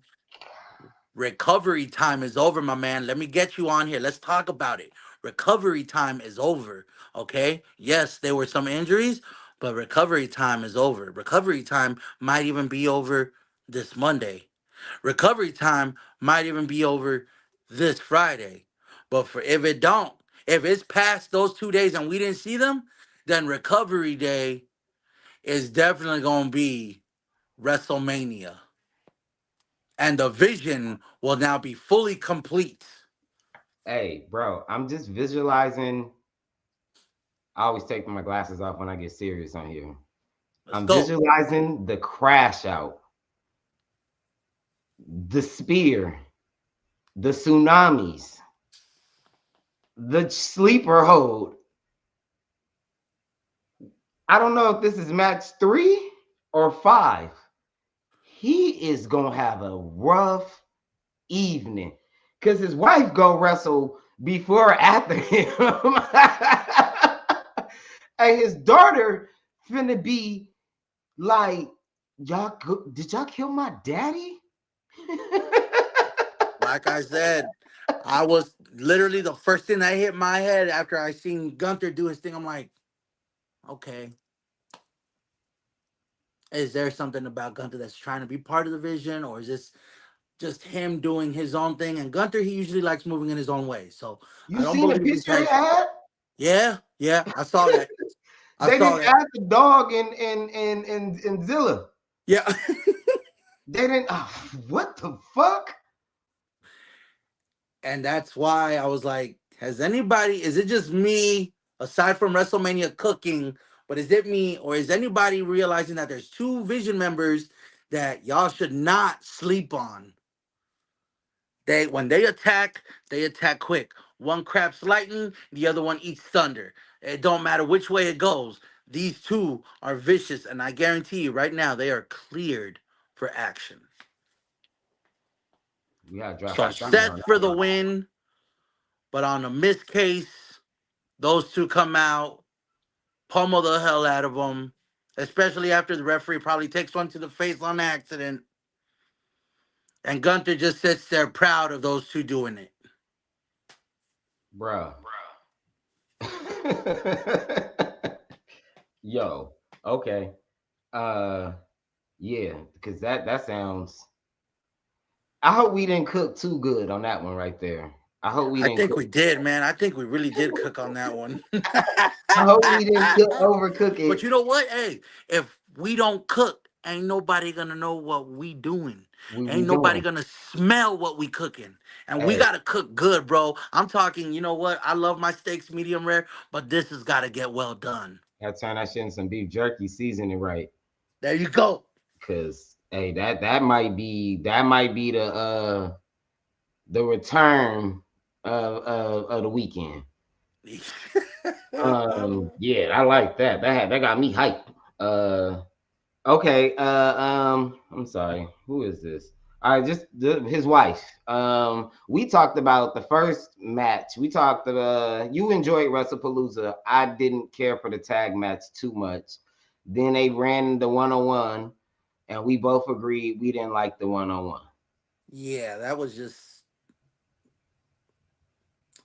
recovery time is over, my man. Let me get you on here. Let's talk about it. Recovery time is over. Okay. Yes, there were some injuries, but recovery time is over. Recovery time might even be over this Monday. Recovery time might even be over this Friday. But for if it don't, if it's past those 2 days and we didn't see them, then recovery day is definitely gonna be WrestleMania. And the vision will now be fully complete. Hey, bro, I'm just visualizing. I always take my glasses off when I get serious on here. Let's I'm go. visualizing the crash out, the spear, the tsunamis, the sleeper hold. I don't know if this is match 3 or 5. He is gonna have a rough evening because his wife go wrestle before or after him. And his daughter finna be like, did y'all kill my daddy? Like I said, I was literally the first thing that hit my head after I seen Gunther do his thing. I'm like, okay, is there something about Gunther that's trying to be part of the vision, or is this just him doing his own thing? And Gunther, he usually likes moving in his own way, so You I don't seen the believe this picture they has. had? Yeah, yeah, I saw that. I They saw didn't that. add the dog in Zilla. Yeah. They didn't. What the fuck? And that's why I was like, has anybody, is it just me, aside from WrestleMania cooking, but is it me, or is anybody realizing that there's two Vision members that y'all should not sleep on? When they attack quick. One craps lightning, the other one eats thunder. It don't matter which way it goes. These two are vicious, and I guarantee you right now they are cleared for action. We gotta drop So some thunder Seth on for that the one. win, but on a missed case, those two come out, pummel the hell out of them, especially after the referee probably takes one to the face on accident. And Gunther just sits there proud of those two doing it. Bruh. Yo, okay. Uh yeah, because that sounds, I hope we didn't cook too good on that one right there. I hope we I didn't think cook. we did, man. I think we really did cook on that one. I hope we didn't overcook But it. you know what? Hey, if we don't cook, ain't nobody gonna know what we doing. We Ain't nobody doing. gonna smell what we cooking. And we Hey, gotta cook good, bro. I'm talking, you know what? I love my steaks medium rare, but this has gotta get well done. gotta turn that shit in some beef jerky, season it right. There you go. Cause hey, that might be the return of the weekend. Yeah, I like that. That got me hyped. Okay. I'm sorry. Who is this? All right, just his wife. We talked about the first match. We talked. You enjoyed WrestlePalooza. I didn't care for the tag match too much. Then they ran the 1-on-1, and we both agreed we didn't like the 1-on-1. Yeah, that was just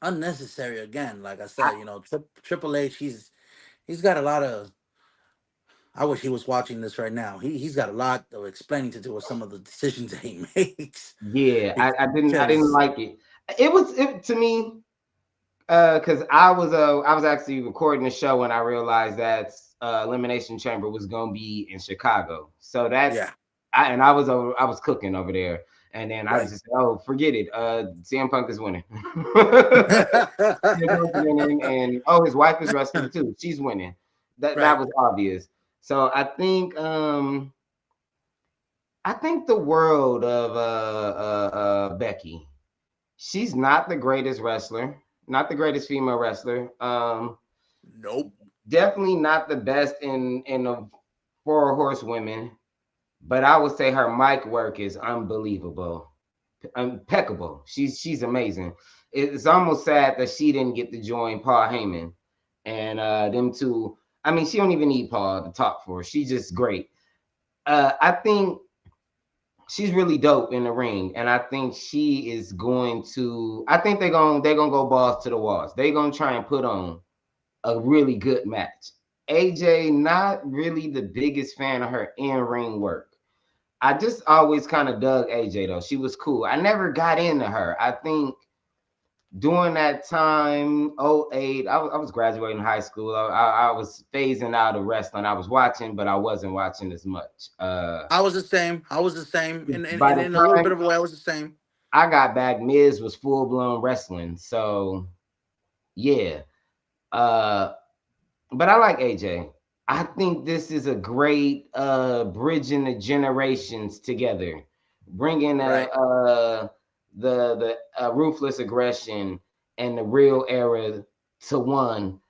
unnecessary again. Like I I, said, Triple H, he's got a lot of. I wish he was watching this right now. He's got a lot of explaining to do with some of the decisions that he makes. yeah, I didn't Because like it. It to me. Because I was actually recording the show when I realized that Elimination Chamber was gonna be in Chicago. So yeah, I was cooking over there, and then I right. just, oh, forget it. CM Punk is winning. CM Punk is winning, and oh, his wife is wrestling too. She's winning. That Right. was obvious. So I think the world of Becky. She's not the greatest wrestler, not the greatest female wrestler. Nope. Definitely not the best in the four horsewomen, but I would say her mic work is unbelievable, impeccable. She's amazing. It's almost sad that she didn't get to join Paul Heyman and them two. I mean, she don't even need Paul to talk for her. She's just great. I think she's really dope in the ring, and I think she is going to. I think they're gonna go balls to the walls. They're gonna try and put on a really good match. AJ, not really the biggest fan of her in ring work. I just always kind of dug AJ though. She was cool. I never got into her. I think during that time, '08, I was graduating high school. I was phasing out of wrestling. I was watching, but I wasn't watching as much. I was the same. I was the same. By the In a little bit time of a way, I was the same. I got back, Miz was full blown wrestling. So yeah. Uh, but I like AJ. I think this is a great bridging the generations together, bringing Right. the ruthless aggression and the real era to one.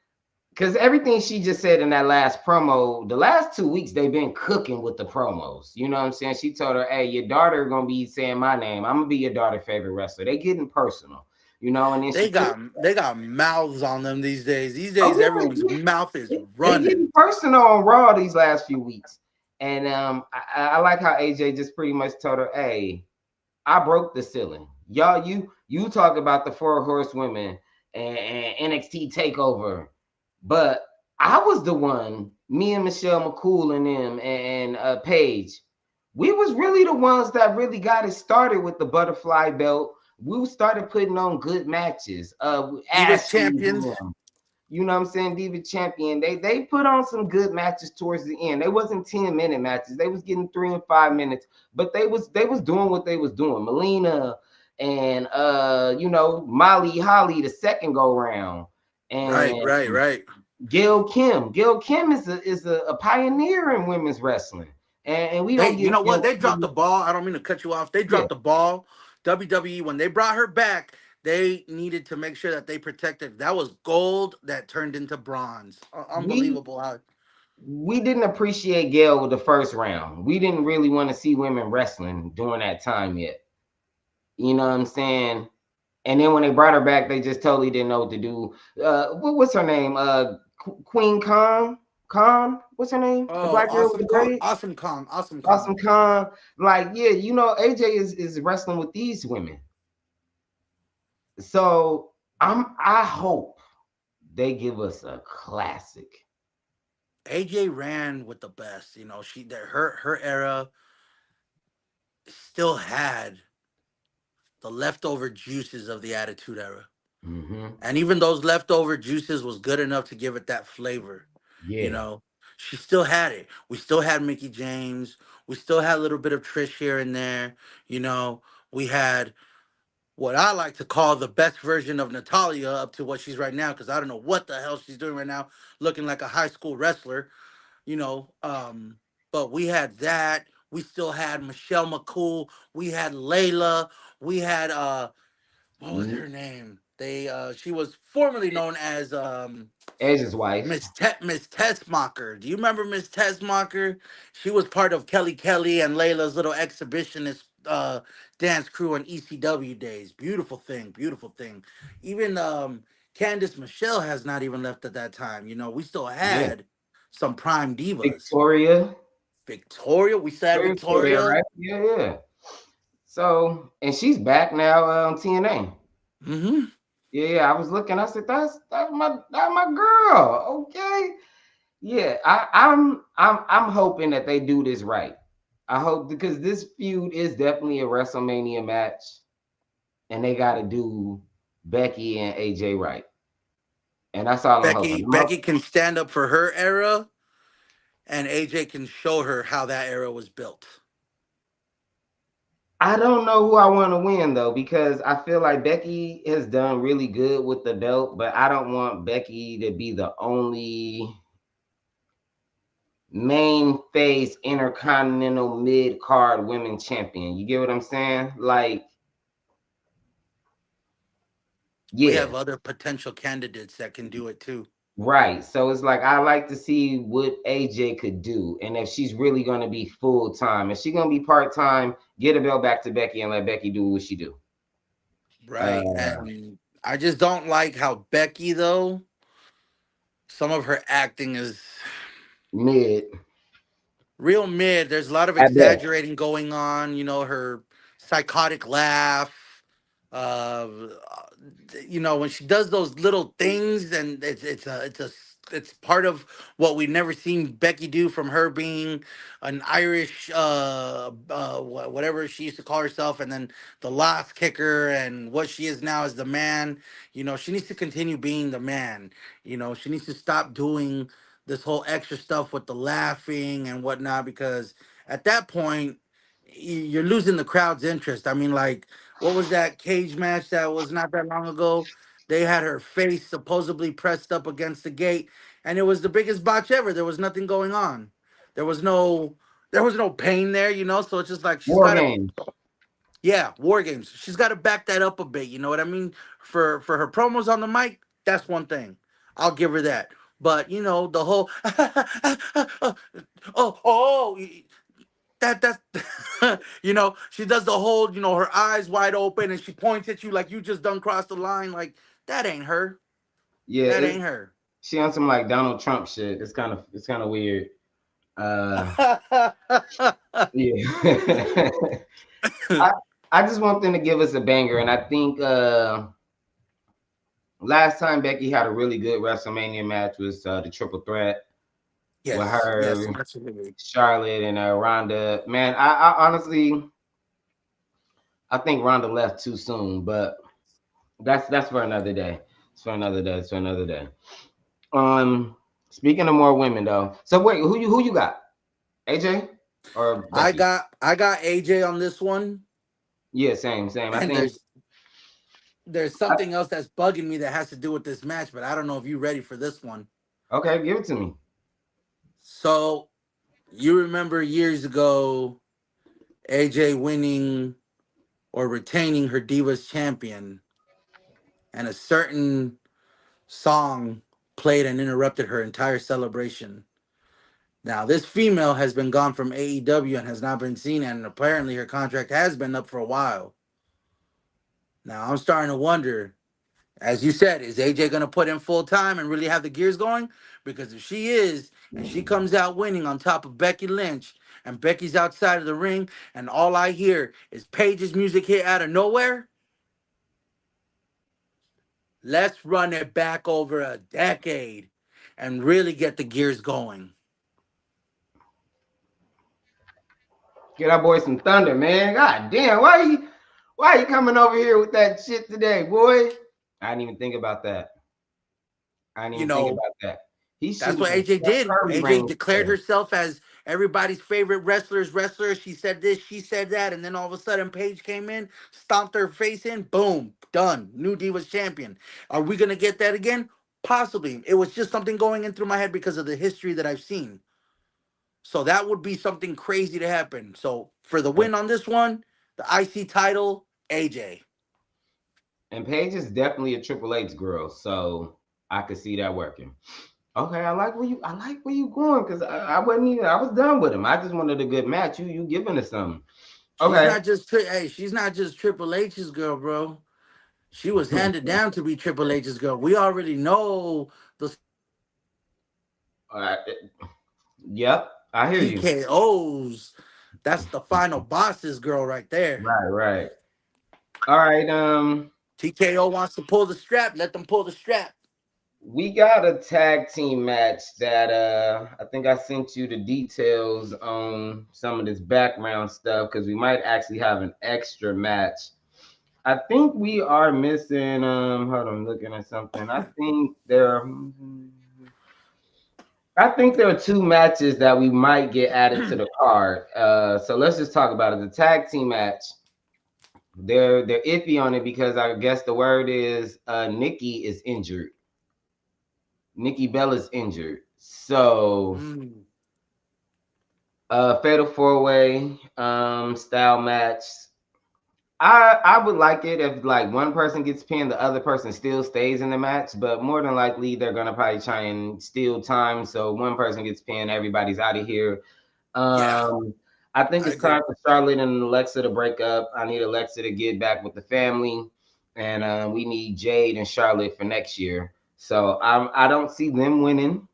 Because everything she just said in that last promo, the last 2 weeks they've been cooking with the promos. You know what I'm saying? She told her, "Hey, your daughter gonna be saying my name. I'm gonna be your daughter's favorite wrestler." They getting personal, and then she took. They got mouths on them these days. These Oh days, yeah, everyone's mouth is they getting running. personal on Raw these last few weeks, and I like how AJ just pretty much told her, "Hey, I broke the ceiling. Y'all, you talk about the four horsewomen and NXT takeover, but I was the one, me and Michelle McCool and them and Paige. We was really the ones that really got it started with the butterfly belt. We started putting on good matches. Divas Ashley, champions. you know what I'm saying? Diva Champion. They put on some good matches towards the end. They wasn't 10-minute matches. They was getting 3 and 5 minutes, but they was doing what they was doing. Melina and Molly Holly the second go round. Right, And right, right. Gail Kim. Gail Kim is a pioneer in women's wrestling. And we Hey, don't you give know what? Gail They dropped Kim. the ball. I don't mean to cut you off. They Yeah, dropped the ball. WWE, when they brought her back, they needed to make sure that they protected. That was gold that turned into bronze. we Unbelievable how. we didn't appreciate Gail with the first round. We didn't really want to see women wrestling during that time yet. You know what I'm saying? And then when they brought her back, they just totally didn't know what to do. What's her name? Queen Khan. Khan. What's her name? The Oh, black girl with the braids. Awesome Kong, Awesome Awesome Kong. Khan. Like, yeah, AJ is wrestling with these women. So I hope they give us a classic. AJ ran with the best. You know, her era still had the leftover juices of the Attitude Era. Hmm. And even those leftover juices was good enough to give it that flavor. You Yeah. know, she still had it. We still had Mickey James. We still had a little bit of Trish here and there. You know, we had what I like to call the best version of Natalia up to what she's right now, because I don't know what the hell she's doing right now, looking like a high school wrestler. You know, but we had that. We still had Michelle McCool. We had Layla. We had what was Mm, her name? She was formerly known as Edge's wife. Miss Tessmacher. Do you remember Miss Tessmacher? She was part of Kelly Kelly and Layla's little exhibitionist dance crew on ECW days. Beautiful thing, beautiful thing. Even Candice Michelle has not even left at that time. You know, we still Yeah. had some prime divas. Victoria. Victoria, we still had Victoria's still there, Victoria. right? Yeah, yeah. So, and she's back now on TNA. Hmm. Yeah, yeah. I was looking. I said, that's my girl." Okay. Yeah, I'm hoping that they do this right. I hope because this feud is definitely a WrestleMania match, and they got to do Becky and AJ right, and that's all I'm hoping. Becky can stand up for her era, and AJ can show her how that era was built. I don't know who I want to win though because I feel like Becky has done really good with the belt, but I don't want Becky to be the only main face intercontinental mid card women champion. You get what I'm saying? Like, We yeah, have other potential candidates that can do it too. right. So it's like I like to see what AJ could do, and if she's really gonna be full time, if she's gonna be part time, get a belt back to Becky and let Becky do what she do. Right. Uh, And I just don't like how Becky, though, some of her acting is Mid. real mid. There's a lot of at best. exaggerating going on. You know, her psychotic laugh. Uh, you know, when she does those little things, and it's part of what we've never seen Becky do, from her being an Irish whatever she used to call herself, and then the last kicker, and what she is now as the man. You know, she needs to continue being the man. You know, she needs to stop doing this whole extra stuff with the laughing and whatnot, because at that point you're losing the crowd's interest. I mean, like, what was that cage match that was not that long ago? They had her face supposedly pressed up against the gate, and it was the biggest botch ever. There was nothing going on. There was no there was no pain there, you know. So it's just like she's War got to, games. yeah, war games. She's got to back that up a bit. You know what I mean? For her promos on the mic, that's one thing. I'll give her that. But you know, the whole oh, that's you know, she does the whole, you know, her eyes wide open, and she points at you like you just done crossed the line. Like, that ain't her. Yeah, That ain't her. she on some like Donald Trump shit. It's kind of weird. Uh, yeah. I I just want them to give us a banger, and I think last time Becky had a really good WrestleMania match was the Triple Threat with Yes, yes, her, absolutely. Charlotte, and Ronda. Man, I honestly I think Ronda left too soon, but that's for another day. It's for another day. It's for another day. Um, Speaking of more women though, so wait, who you got? AJ or Becky? I got AJ on this one, Yeah, same. I and think. there's I, something else that's bugging me that has to do with this match, but I don't know if you're ready for this one. okay, give it to me. So, you remember years ago AJ winning or retaining her Divas champion, and a certain song played and interrupted her entire celebration. Now, this female has been gone from AEW and has not been seen, and apparently her contract has been up for a while. Now, I'm starting to wonder, as you said, is AJ going to put in full time and really have the gears going? Because if she is, and she comes out winning on top of Becky Lynch, and Becky's outside of the ring, and all I hear is Paige's music hit out of nowhere, let's run it back over a decade and really get the gears going. Get our boy some thunder, man. God damn, why you coming over here with that shit today, boy? I didn't even think about that. I didn't You even think know, about that. He's that's shooting what some AJ Steph did. Curry AJ range declared today. herself as everybody's favorite wrestler. She said this, she said that, and then all of a sudden Paige came in, stomped her face in, boom, done. New Divas champion. Are we gonna get that again? Possibly. It was just something going in through my head because of the history that I've seen. So that would be something crazy to happen. So for the And, win on this one, the IC title, AJ. and Paige is definitely a Triple H girl, so I could see that working. Okay, I like where you going because I wasn't even I was done with him. I just wanted a good match. You giving us something. Okay. She's not just Triple H's girl, bro. She was handed down to be Triple H's girl. We already know the All right. Yep, I hear you. TKOs. That's the final boss's girl right there. Right. All right. TKO wants to pull the strap. Let them pull the strap. We got a tag team match that I think I sent you the details on some of this background stuff because we might actually have an extra match. I think we are missing hold on, I'm looking at something. I think there are two matches that we might get added to the card. So let's just talk about it. The tag team match, they're iffy on it because I guess the word is Nikki is injured. Nikki Bella's injured. So Mm, fatal four way style match. I would like it if like one person gets pinned, the other person still stays in the match, but more than likely they're gonna probably try and steal time. So one person gets pinned, everybody's out of here. yeah, Um, I think I it's agree. time for Charlotte and Alexa to break up. I need Alexa to get back with the family, and we need Jade and Charlotte for next year. So I don't see them winning.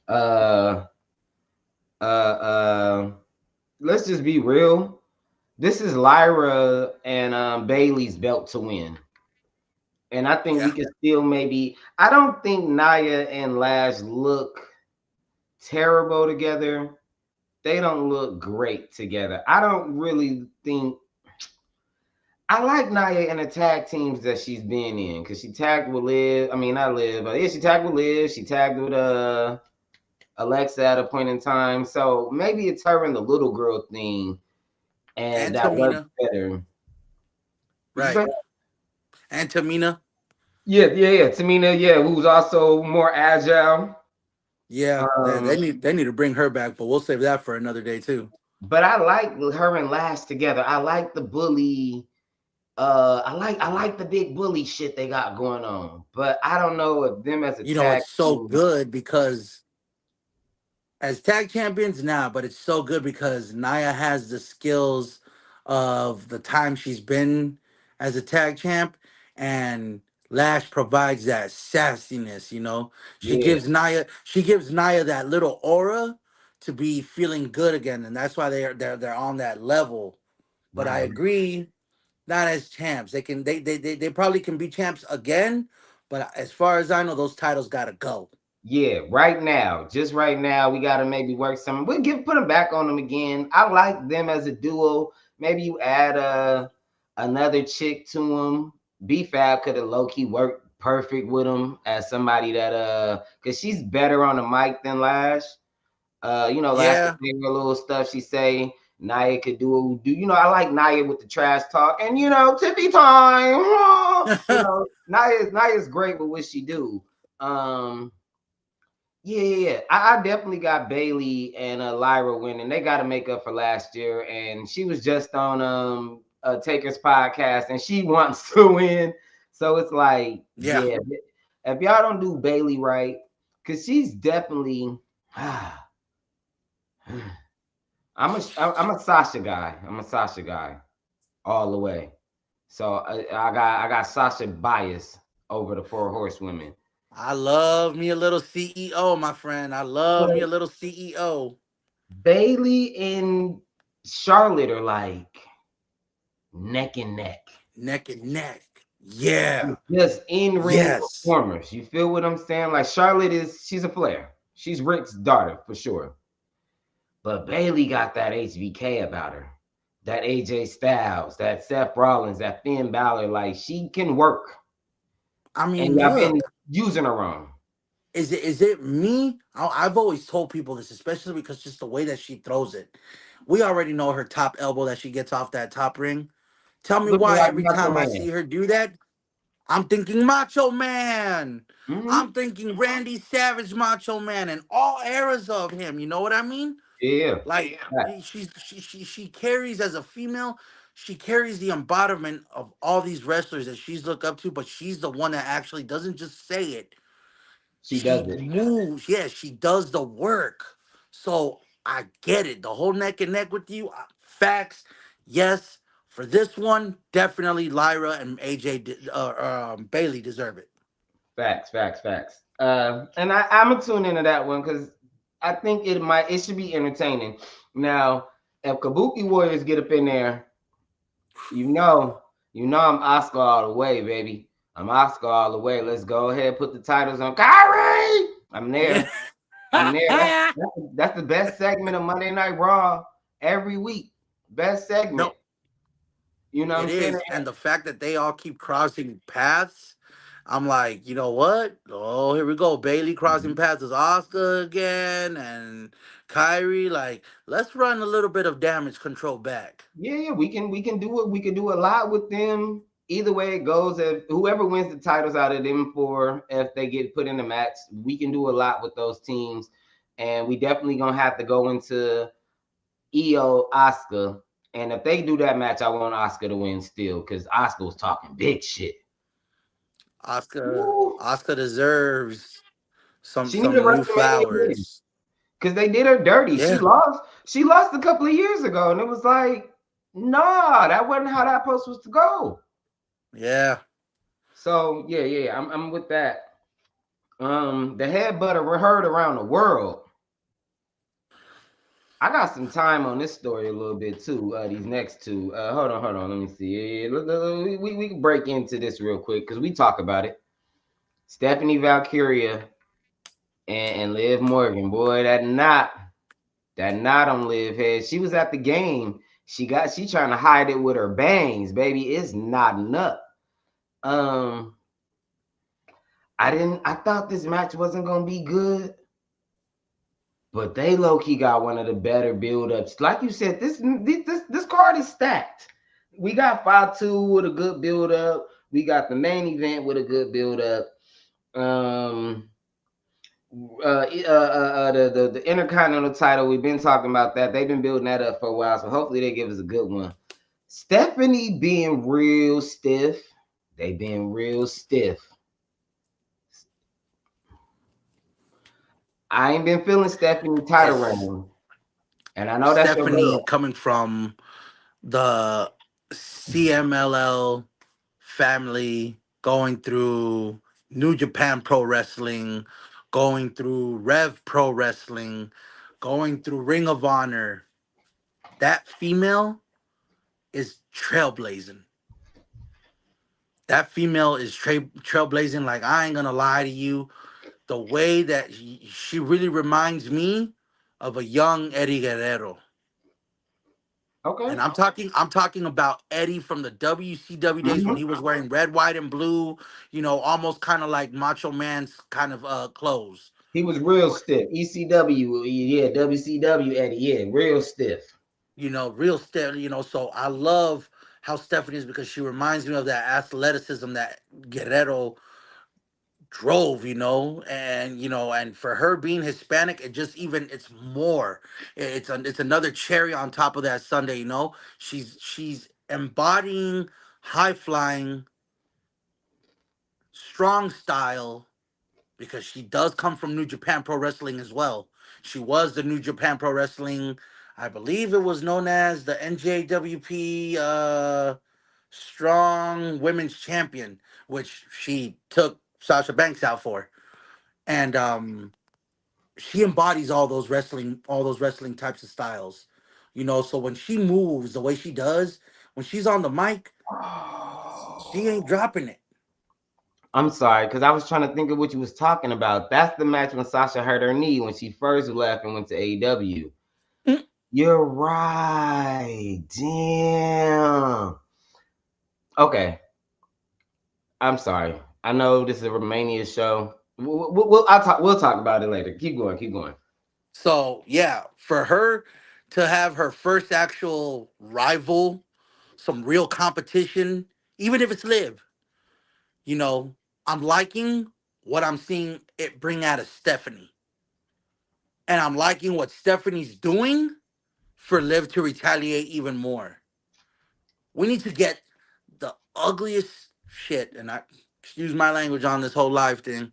Uh, Uh, let's just be real. This is Lyra and Bailey's belt to win. And I think we Yeah. can still maybe. I don't think Naya and Lash look terrible together. They don't look great together. I don't really think. I like Naya in the tag teams that she's been in because she tagged with Liv. I mean, not Liv, but yeah, she tagged with Liv. She tagged with Alexa at a point in time. So maybe it's her and the little girl thing, and And that works Tamina. better. What you Right. say? And Tamina. Yeah. Tamina, yeah, who's also more agile. Yeah. They Um, need to bring her back, but we'll save that for another day too. but I like her and Lash together. I like the bully. I like the big bully shit they got going on. But I don't know if them as a You know, tag it's so team. good because as tag champions now, but it's so good because Naya has the skills of the time she's been as a tag champ, and Lash provides that sassiness. You know, Yeah, she gives Naya that little aura to be feeling good again, and that's why they're on that level. But I right. agree, not as champs. They probably can be champs again, but as far as I know, those titles gotta go. Yeah, right now, just right now, we gotta maybe work some. We'll put them back on them again. I like them as a duo. Maybe you add another chick to them. B Fab could have low key worked perfect with them as somebody that cause she's better on the mic than Lash. Lash could Yeah. say her little stuff she say. Naya could do. I like Naya with the trash talk and tippy time. Naya's great with what she do. Um, yeah. I definitely got Bailey and Lyra winning. They got to make up for last year, and she was just on Taker's podcast, and she wants to win. So it's like, Yeah. yeah, if y'all don't do Bailey right, because she's definitely. I'm a Sasha guy. I'm a Sasha guy all the way. So I got Sasha bias over the four horsewomen. I love me a little CEO, my friend. I love me a little CEO. Bailey and Charlotte are like neck and neck. Neck and neck. Yeah. Just in ring Yes. performers. You feel what I'm saying? Like she's a player. She's Rick's daughter for sure. But Bailey got that HBK about her. That AJ Styles, that Seth Rollins, that Finn Balor. Like she can work. I And mean, y'all been look, using her wrong. is it me? I've always told people this, especially because just the way that she throws it. We already know her top elbow that she gets off that top ring. Tell me Looking why like every Macho time I Man. see her do that, I'm thinking Macho Man. Mm-hmm. I'm thinking Randy Savage Macho Man and all eras of him. You know what I mean? Yeah. Like she carries as a female, she carries the embodiment of all these wrestlers that she's looked up to, but she's the one that actually doesn't just say it. She She does it. moves. Yeah, she does the work. So I get it. The whole neck and neck with you. Facts. Yes. For this one, definitely Lyra and Bailey deserve it. Facts. And I'm gonna tune into that one because I think it should be entertaining. Now, if Kabuki Warriors get up in there, you know, I'm Oscar all the way, baby. I'm Oscar all the way. Let's go ahead, put the titles on Kyrie. I'm Yeah. there. I'm there. That's the best segment of Monday Night Raw every week. Best segment. No, You know what it I'm saying? is. And the fact that they all keep crossing paths, I'm like, you know what? Oh, here we go. Bailey crossing paths with Oscar again and Kyrie. Like, let's run a little bit of damage control back. Yeah, we can do it. We can do a lot with them. Either way it goes, if whoever wins the titles out of them four, if they get put in the match, we can do a lot with those teams. And we definitely gonna have to go into EO Oscar. And if they do that match, I want Oscar to win still because Oscar was talking big shit. Woo. Oscar deserves She need a some new WrestleMania win flowers. because they did her dirty. She Yeah, lost. She lost a couple of years ago, and it was like, nah, that wasn't how that post was to go. yeah. So yeah, I'm with that. The head butter heard around the world. I got some time on this story a little bit too. These next two. Hold on. Let me see. We can break into this real quick because we talk about it. Stephanie Valkyria and Liv Morgan. Boy, that knot on Liv head. She was at the game. She trying to hide it with her bangs, baby. It's knotting up. Um, I thought this match wasn't gonna be good, but they low key got one of the better build ups. Like you said, this card is stacked. We got 5-2 with a good build up. We got the main event with a good build up. Um, the Intercontinental title. We've been talking about that. They've been building that up for a while, so hopefully they give us a good one. Stephanie being real stiff. They being real stiff. I ain't been feeling Stephanie title It's reign, and I know that's your Stephanie girl. coming from the CMLL family, going through New Japan Pro Wrestling, going through Rev Pro Wrestling, going through Ring of Honor. That female is trailblazing. That female is trailblazing. Like, I ain't gonna lie to you, the way that she really reminds me of a young Eddie Guerrero. Okay. And I'm talking about Eddie from the WCW days when Mhm. he was wearing red, white, and blue, almost kind of like Macho Man's kind of clothes. He was real stiff. ECW, yeah, WCW Eddie, yeah, real stiff. Real steady, so I love how Stephanie is because she reminds me of that athleticism that Guerrero drove, and for her being Hispanic, it's more. It's another cherry on top of that Sunday. She's embodying high flying, strong style because she does come from New Japan Pro Wrestling as well. She was the New Japan Pro Wrestling, I believe it was known as the NJWP Strong Women's Champion, which she took Sasha Banks out for. And she embodies all those wrestling types of styles. So when she moves the way she does, when she's on the mic, she ain't dropping it. I'm sorry, because I was trying to think of what you was talking about. That's the match when Sasha hurt her knee when she first left and went to AEW. Mm. You're right. Damn. Okay. I'm sorry. I know this is a Romania show. We'll talk about it later. Keep going. Keep going. So yeah, for her to have her first actual rival, some real competition, even if it's Liv, you know, I'm liking what I'm seeing it bring out of Stephanie. And I'm liking what Stephanie's doing for Liv to retaliate even more. We need to get the ugliest shit, and I excuse my language on this whole live thing.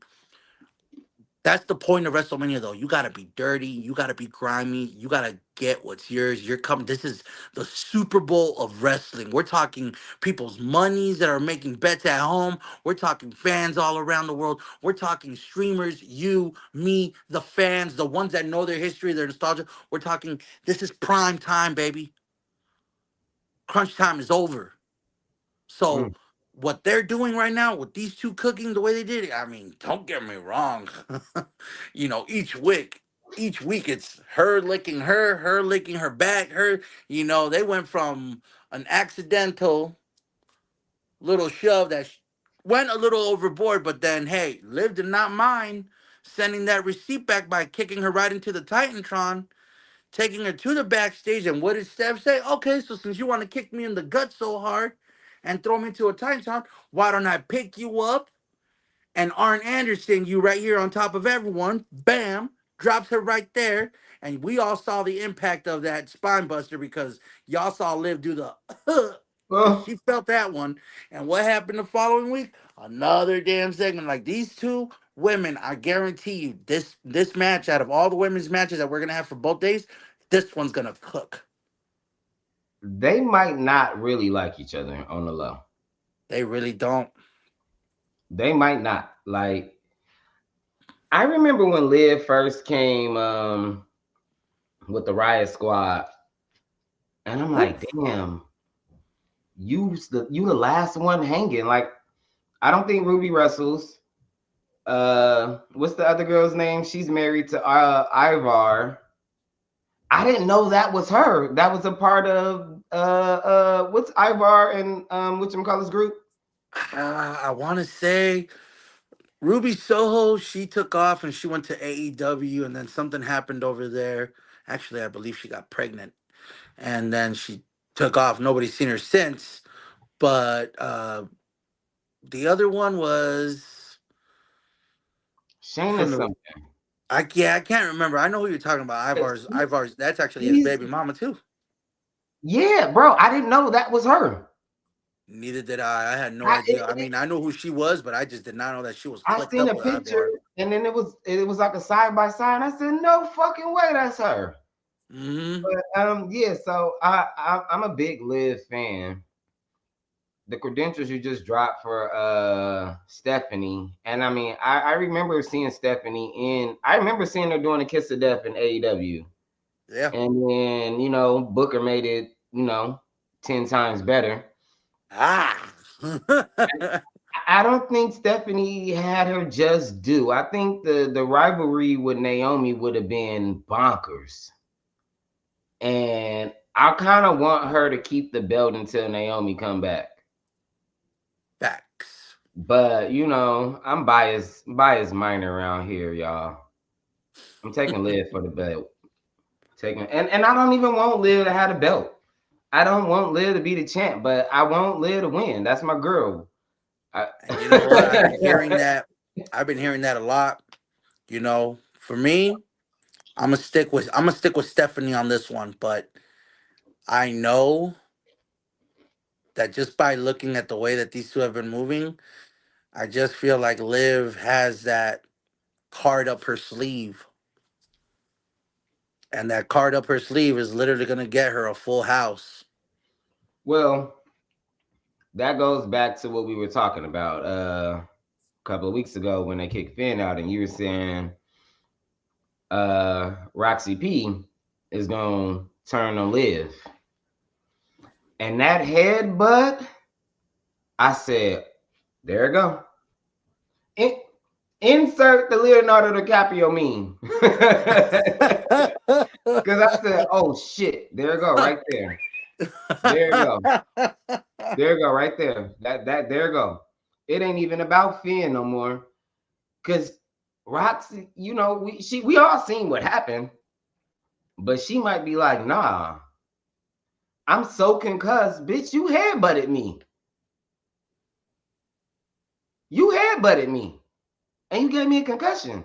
That's the point of WrestleMania, though. You gotta be dirty. You gotta be grimy. You gotta get what's yours. You're coming. This is the Super Bowl of wrestling. We're talking people's monies that are making bets at home. We're talking fans all around the world. We're talking streamers, you, me, the fans, the ones that know their history, their nostalgia. We're talking. This is prime time, baby. Crunch time is over. Mm. So what they're doing right now with these two cooking the way they did it, I mean, don't get me wrong. Each week it's her licking her back, they went from an accidental little shove that went a little overboard, but then hey, Liv did not mind sending that receipt back by kicking her right into the Titantron, taking her to the backstage. And what did Steph say? Okay, so since you want to kick me in the gut so hard and throw me to a Titan, why don't I pick you up and Arn Anderson you right here on top of everyone? Bam, drops her right there. And we all saw the impact of that spine buster because y'all saw Liv do the because Oh, she felt that one. And what happened the following week? Another damn segment. Like these two women, I guarantee you, this match out of all the women's matches that we're gonna have for both days, this one's gonna cook. they might not really like each other on the low. They really don't. They might not. Like I remember when Liv first came with the Riot Squad, and I'm Who? like, damn, you the last one hanging. Like, I don't think Ruby wrestles. What's the other girl's name? She's married to Ivar. I didn't know that was her. That was a part of what's Ivar and whatchamacallit's group? I want to say Ruby Soho. She took off and she went to AEW, and then something happened over there. Actually, I believe she got pregnant, and then she took off. Nobody's seen her since. But the other one was Shayna from the. something. I can't remember. I know who you're talking about. Ivar's. That's actually his She's baby mama too. yeah, bro. I didn't know that was her. Neither did I. I had no I idea. it, I it, mean, I know who she was, but I just did not know that she was I clicked seen up a with picture, Ivar. and then it was like a side by side. And I said, no fucking way, that's her. Hmm. But yeah. So I'm a big Liv fan. The credentials you just dropped for Stephanie, and I mean, I remember seeing Stephanie in. I remember seeing her doing a Kiss of Death in AEW, Yeah. and then Booker made it 10 times better. Ah. I don't think Stephanie had her just due. I think the rivalry with Naomi would have been bonkers, and I kind of want her to keep the belt until Naomi come back. Facts. But I'm biased minor around here, y'all. I'm taking Liv for the belt. Taking and I don't even want Liv to have the belt. I don't want Liv to be the champ, but I want Liv to win. That's my girl. I, And you know what? I've been hearing that. I've been hearing that a lot. For me, I'm gonna stick with Stephanie on this one, but I know that just by looking at the way that these two have been moving, I just feel like Liv has that card up her sleeve, and that card up her sleeve is literally gonna get her a full house. well, that goes back to what we were talking about a couple of weeks ago when they kicked Finn out, and you were saying Roxy P is gonna turn on Liv, and that headbutt. I said, there you go. In- insert the Leonardo DiCaprio meme. Because I said, oh shit, there you go, right there. There you go. There you go, right there. That there you go. It ain't even about Finn no more. Cause Roxy, we all seen what happened, but she might be like, nah, I'm so concussed, bitch. You headbutted me. You headbutted me. And you gave me a concussion.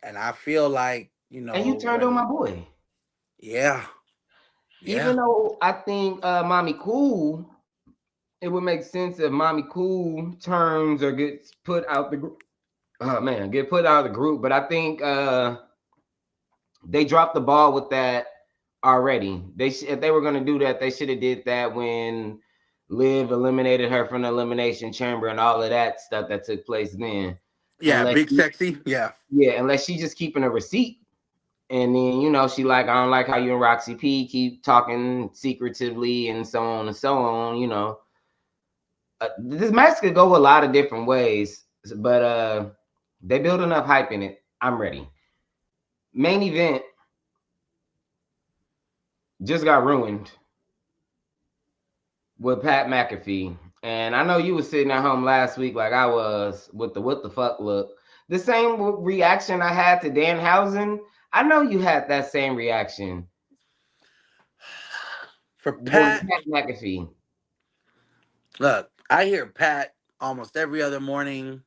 And I feel like, And you turned on my when, boy. yeah, yeah, Even though I think Mommy Cool, it would make sense if Mommy Cool turns or gets put out the group. Oh man, get put out of the group. But I think they dropped the ball with that already. If they were gonna do that, they should have did that when Liv eliminated her from the elimination chamber and all of that stuff that took place then. yeah, Unless big sexy, yeah, unless she's just keeping a receipt. And then she like, I don't like how you and Roxy P keep talking secretively and so on and so on. This match could go a lot of different ways, but they build enough hype in it. I'm ready. Main event just got ruined with Pat McAfee. And I know you was sitting at home last week like I was with the what the fuck look. The same reaction I had to Danhausen. I know you had that same reaction for with Pat. Pat McAfee. Look, I hear Pat almost every other morning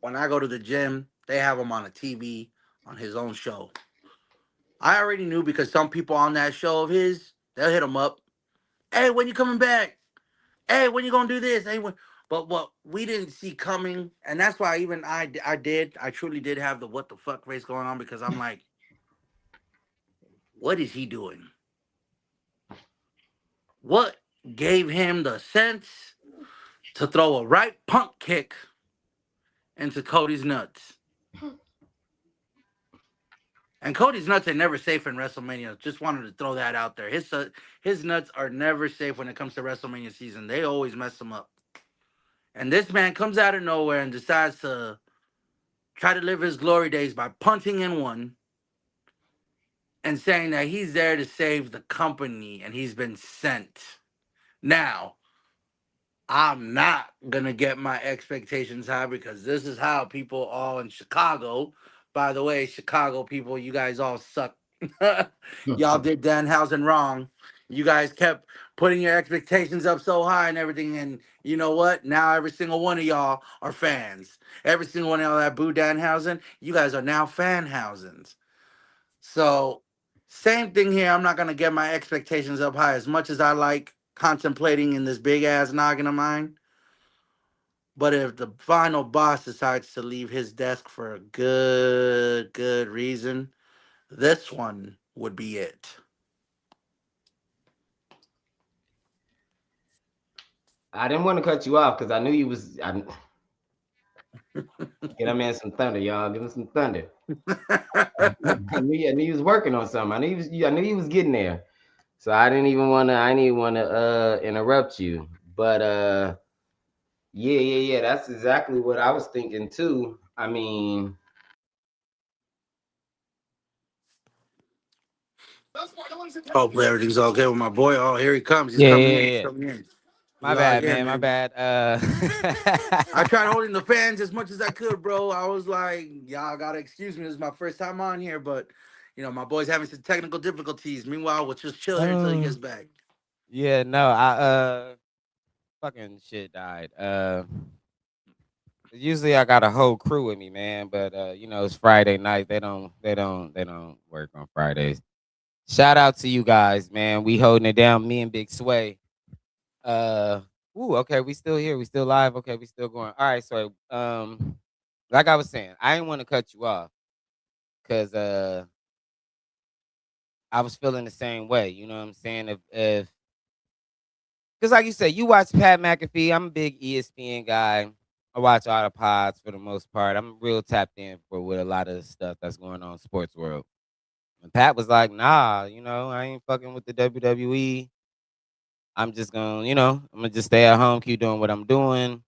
when I go to the gym. They have him on a TV on his own show. I already knew because some people on that show of his, they'll hit him up. Hey, when you coming back? Hey, when you gonna do this? Hey, when? But what we didn't see coming, and that's why even I truly did have the what the fuck race going on because I'm like, what is he doing? What gave him the sense to throw a right punk kick into Cody's nuts? And Cody's nuts are never safe in WrestleMania. Just wanted to throw that out there. His nuts are never safe when it comes to WrestleMania season. They always mess him up. And this man comes out of nowhere and decides to try to live his glory days by punching in one and saying that he's there to save the company and he's been sent. Now, I'm not gonna get my expectations high because this is how people all in Chicago. By the way, Chicago people, you guys all suck. Y'all did Danhausen wrong. You guys kept putting your expectations up so high and everything, and you know what? Now every single one of y'all are fans. Every single one of y'all that boo Danhausen, you guys are now fanhousens. So, same thing here. I'm not gonna get my expectations up high as much as I like contemplating in this big ass noggin of mine. But if the final boss decides to leave his desk for a good reason, this one would be it. I didn't want to cut you off because I knew you was. Get him in some thunder, y'all. Give him some thunder. I knew you was working on something. I knew you was getting there. So I didn't even want to. I didn't even want to interrupt you. But yeah. That's exactly what I was thinking too. I mean, Hopefully everything's okay with my boy. Oh, here he comes. He's Yeah, coming yeah, in. yeah, He's yeah. coming in. My Log bad, in, man. My man. bad. I tried holding the fans as much as I could, bro. I was like, y'all gotta excuse me. This is my first time on here, but my boy's having some technical difficulties. Meanwhile, we'll just chill here until he oh, gets back. yeah, no, fucking shit died. Usually I got a whole crew with me, man, but it's Friday night. They don't work on Fridays. Shout out to you guys, man. We holding it down. Me and Big Sway. Uh, okay, we still here. We still live. Okay, we still going. All right, so like I was saying, I didn't want to cut you off because I was feeling the same way. You know what I'm saying? If because like you said, you watch Pat McAfee. I'm a big ESPN guy. I watch all the pods for the most part. I'm real tapped in for with a lot of the stuff that's going on in sports world. And Pat was like, "Nah, I ain't fucking with the WWE. I'm just gonna, I'm gonna just stay at home, keep doing what I'm doing,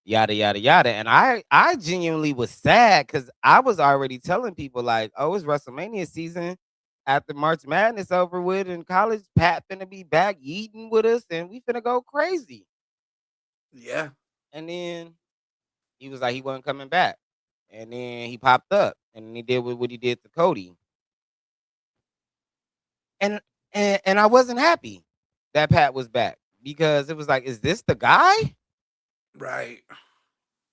yada yada yada." And I genuinely was sad because I was already telling people like, "Oh, it's WrestleMania season." After March Madness over with in college, Pat finna be back eating with us, and we finna go crazy. Yeah. And then he was like he wasn't coming back, and then he popped up, and then he did what he did to Cody, and and I wasn't happy that Pat was back because it was like, is this the guy? Right.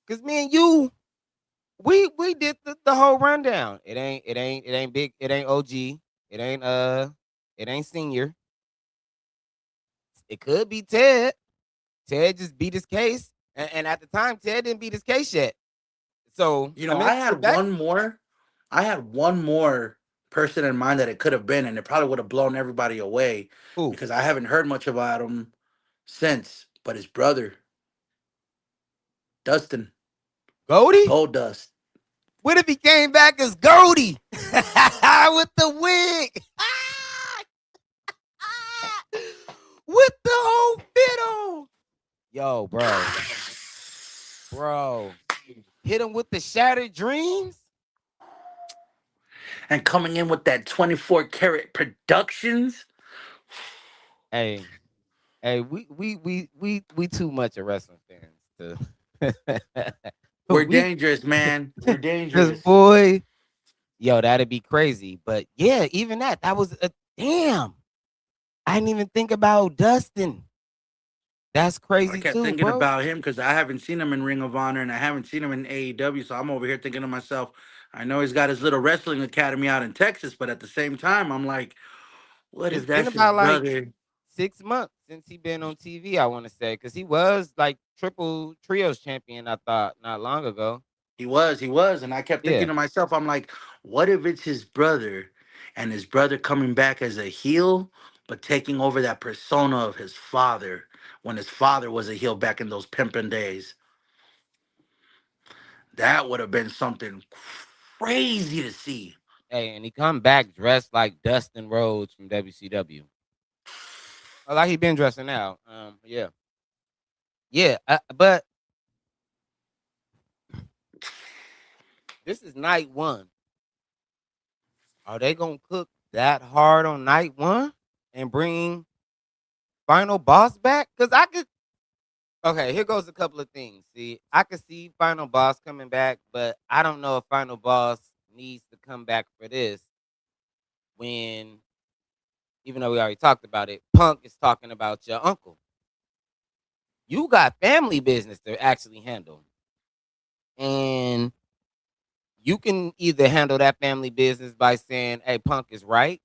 Because me and you, we did the whole rundown. It ain't big. It ain't OG. It ain't it ain't senior. It could be Ted. Ted just beat his case, and at the time, Ted didn't beat his case yet. So You I know, mean, I let's get had back. one more. I had one more person in mind that it could have been, and it probably would have blown everybody away Who? because I haven't heard much about him since. But his brother, Dustin Goldie? Gold Dust. What if he came back as Goldie with the wig? With the whole fit on. Yo, bro, hit him with the shattered dreams. And coming in with that 24 karat productions. Hey, hey, we too much of wrestling fans to. We're we, dangerous, man. We're cause dangerous. boy, yo, that'd be crazy. But yeah, even that was a damn. I didn't even think about Dustin. That's I crazy kept too, thinking bro. about him because I haven't seen him in Ring of Honor and I haven't seen him in AEW. So I'm over here thinking to myself, I know he's got his little wrestling academy out in Texas, but at the same time, I'm like, what It's if been that's his about like brother? 6 months since he been on TV. I want to say because he was like triple trios champion. I thought not long ago. He was. And I kept thinking Yeah, to myself, I'm like, what if it's his brother and his brother coming back as a heel, but taking over that persona of his father when his father was a heel back in those pimping days? That would have been something crazy to see. Hey, and he come back dressed like Dustin Rhodes from WCW. Like he been dressing now. Yeah, yeah. But this is night one. Are they gonna cook that hard on night one and bring Final Boss back? Cause I could. Okay, here goes a couple of things. See, I could see Final Boss coming back, but I don't know if Final Boss needs to come back for this when, even though we already talked about it, Punk is talking about your uncle. You got family business to actually handle. And you can either handle that family business by saying, hey, Punk is right.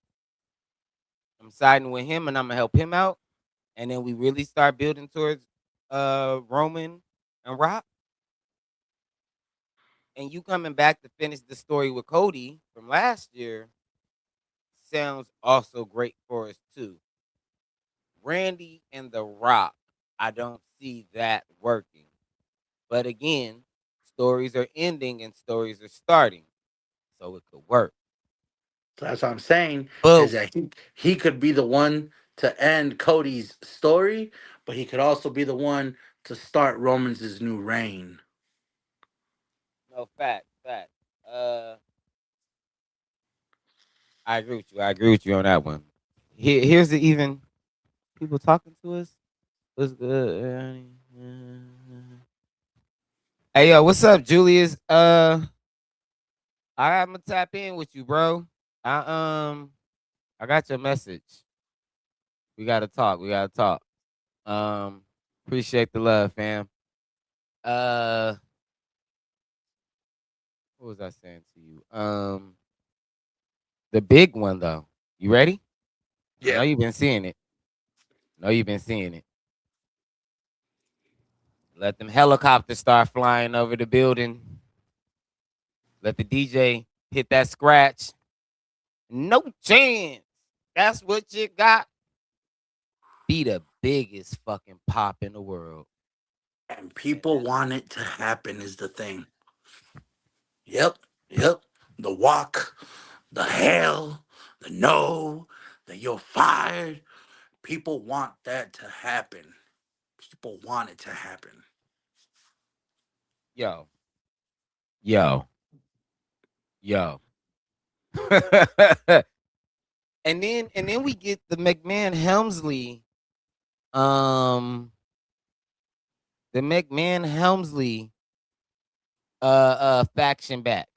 I'm siding with him and I'm gonna help him out. And then we really start building towards Roman and Rock. And you coming back to finish the story with Cody from last year sounds also great for us too. Randy and The Rock, I don't see that working. But again, stories are ending and stories are starting. So it could work. So that's what I'm saying is But that he could be the one to end Cody's story, but he could also be the one to start Roman's new reign. no, fact. Uh I agree with you. I agree with you on that one. Here's the even people talking to us. What's good? Hey yo, what's up, Julius? I'm gonna tap in with you, bro. I got your message. We gotta talk. We gotta talk. Um, appreciate the love, fam. Uh, what was I saying to you? The big one though. You ready? I know Yeah. you've been seeing it. I know you've been seeing it. Let them helicopters start flying over the building. Let the DJ hit that scratch. No chance. That's what you got. Be the biggest fucking pop in the world. And people want it to happen is the thing. Yep. Yep. The walk, the hell, the no, the you're fired. People want that to happen. People want it to happen. Yo, yo, yo. and then we get the McMahon Helmsley, um, the McMahon Helmsley faction back.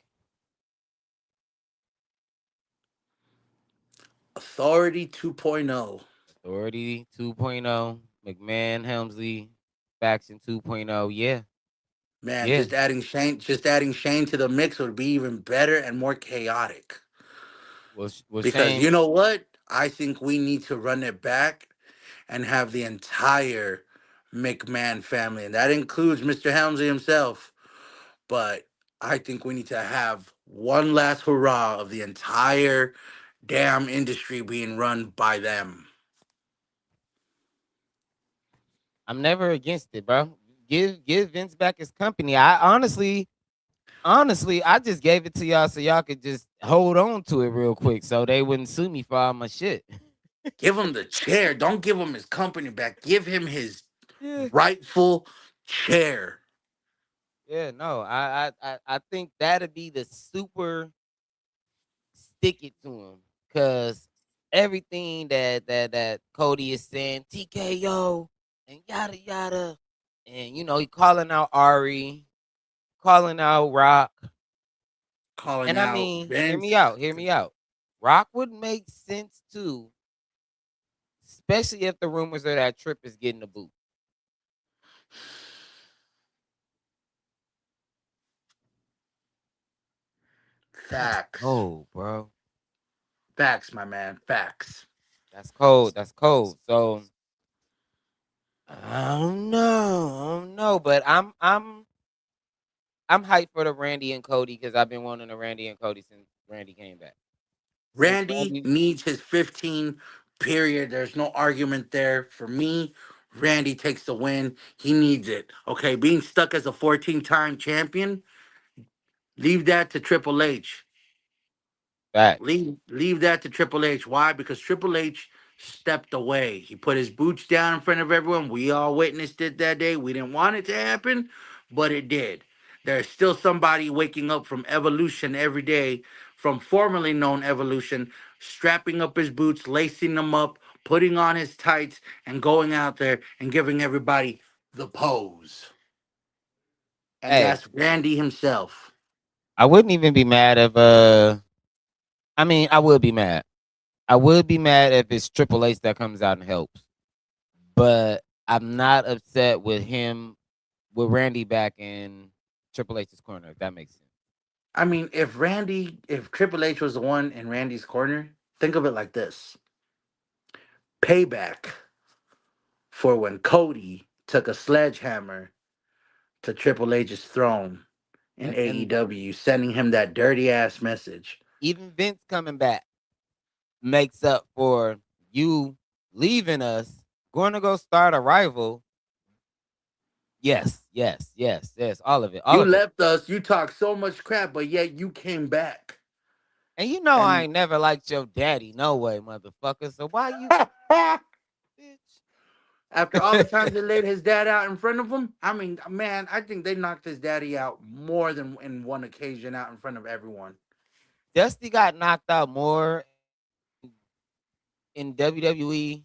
Authority 2.0. Authority 2.0, McMahon Helmsley faction 2.0. Yeah, Man, yeah. just adding Shane to the mix would be even better and more chaotic. Well, Because Shane. you know what? I think we need to run it back and have the entire McMahon family, and that includes Mr. Helmsley himself. But I think we need to have one last hurrah of the entire damn industry being run by them. I'm never against it, bro. Give Vince back his company. I honestly, I just gave it to y'all so y'all could just hold on to it real quick, so they wouldn't sue me for all my shit. Give him the chair. Don't give him his company back. Give him his Yeah, rightful chair. yeah. No, I think that'd be the super stick it to him, cause everything that Cody is saying, TKO and yada yada, and he calling out Ari, calling out Rock. Calling And I out mean, hear me Vince. out, hear me out. Rock would make sense too, especially if the rumors are that Trip is getting a boot. That's Facts. cold, bro. Facts, my man. Facts. That's cold. That's cold. So I don't know. I don't know. But I'm hyped for the Randy and Cody because I've been wanting a Randy and Cody since Randy came back. Since Randy Randy, needs his 15, period. There's no argument there. For me, Randy takes the win. He needs it. Okay, being stuck as a 14-time champion, leave that to Triple H. Facts. Leave that to Triple H. Why? Because Triple H stepped away. He put his boots down in front of everyone. We all witnessed it that day. We didn't want it to happen, but it did. There's still somebody waking up from Evolution every day, from formerly known Evolution, strapping up his boots, lacing them up, putting on his tights, and going out there and giving everybody the pose. And Hey, that's Randy himself. I wouldn't even be mad if I mean, I would be mad. I would be mad if it's Triple H that comes out and helps. But I'm not upset with him with Randy back in Triple H's corner, if that makes sense. I mean, if Triple H was the one in Randy's corner, think of it like this: payback for when Cody took a sledgehammer to Triple H's throne in And AEW, sending him that dirty ass message. even Vince coming back makes up for you leaving us, going to go start a rival. Yes, yes, yes, yes. All of it. All You of it. left us, you talked so much crap, but yet you came back. And you know I And ain't never liked your daddy, no way, motherfucker. So why you after all the times bitch? they laid his dad out in front of him, I mean, man, I think they knocked his daddy out more than in one occasion out in front of everyone. Dusty got knocked out more in WWE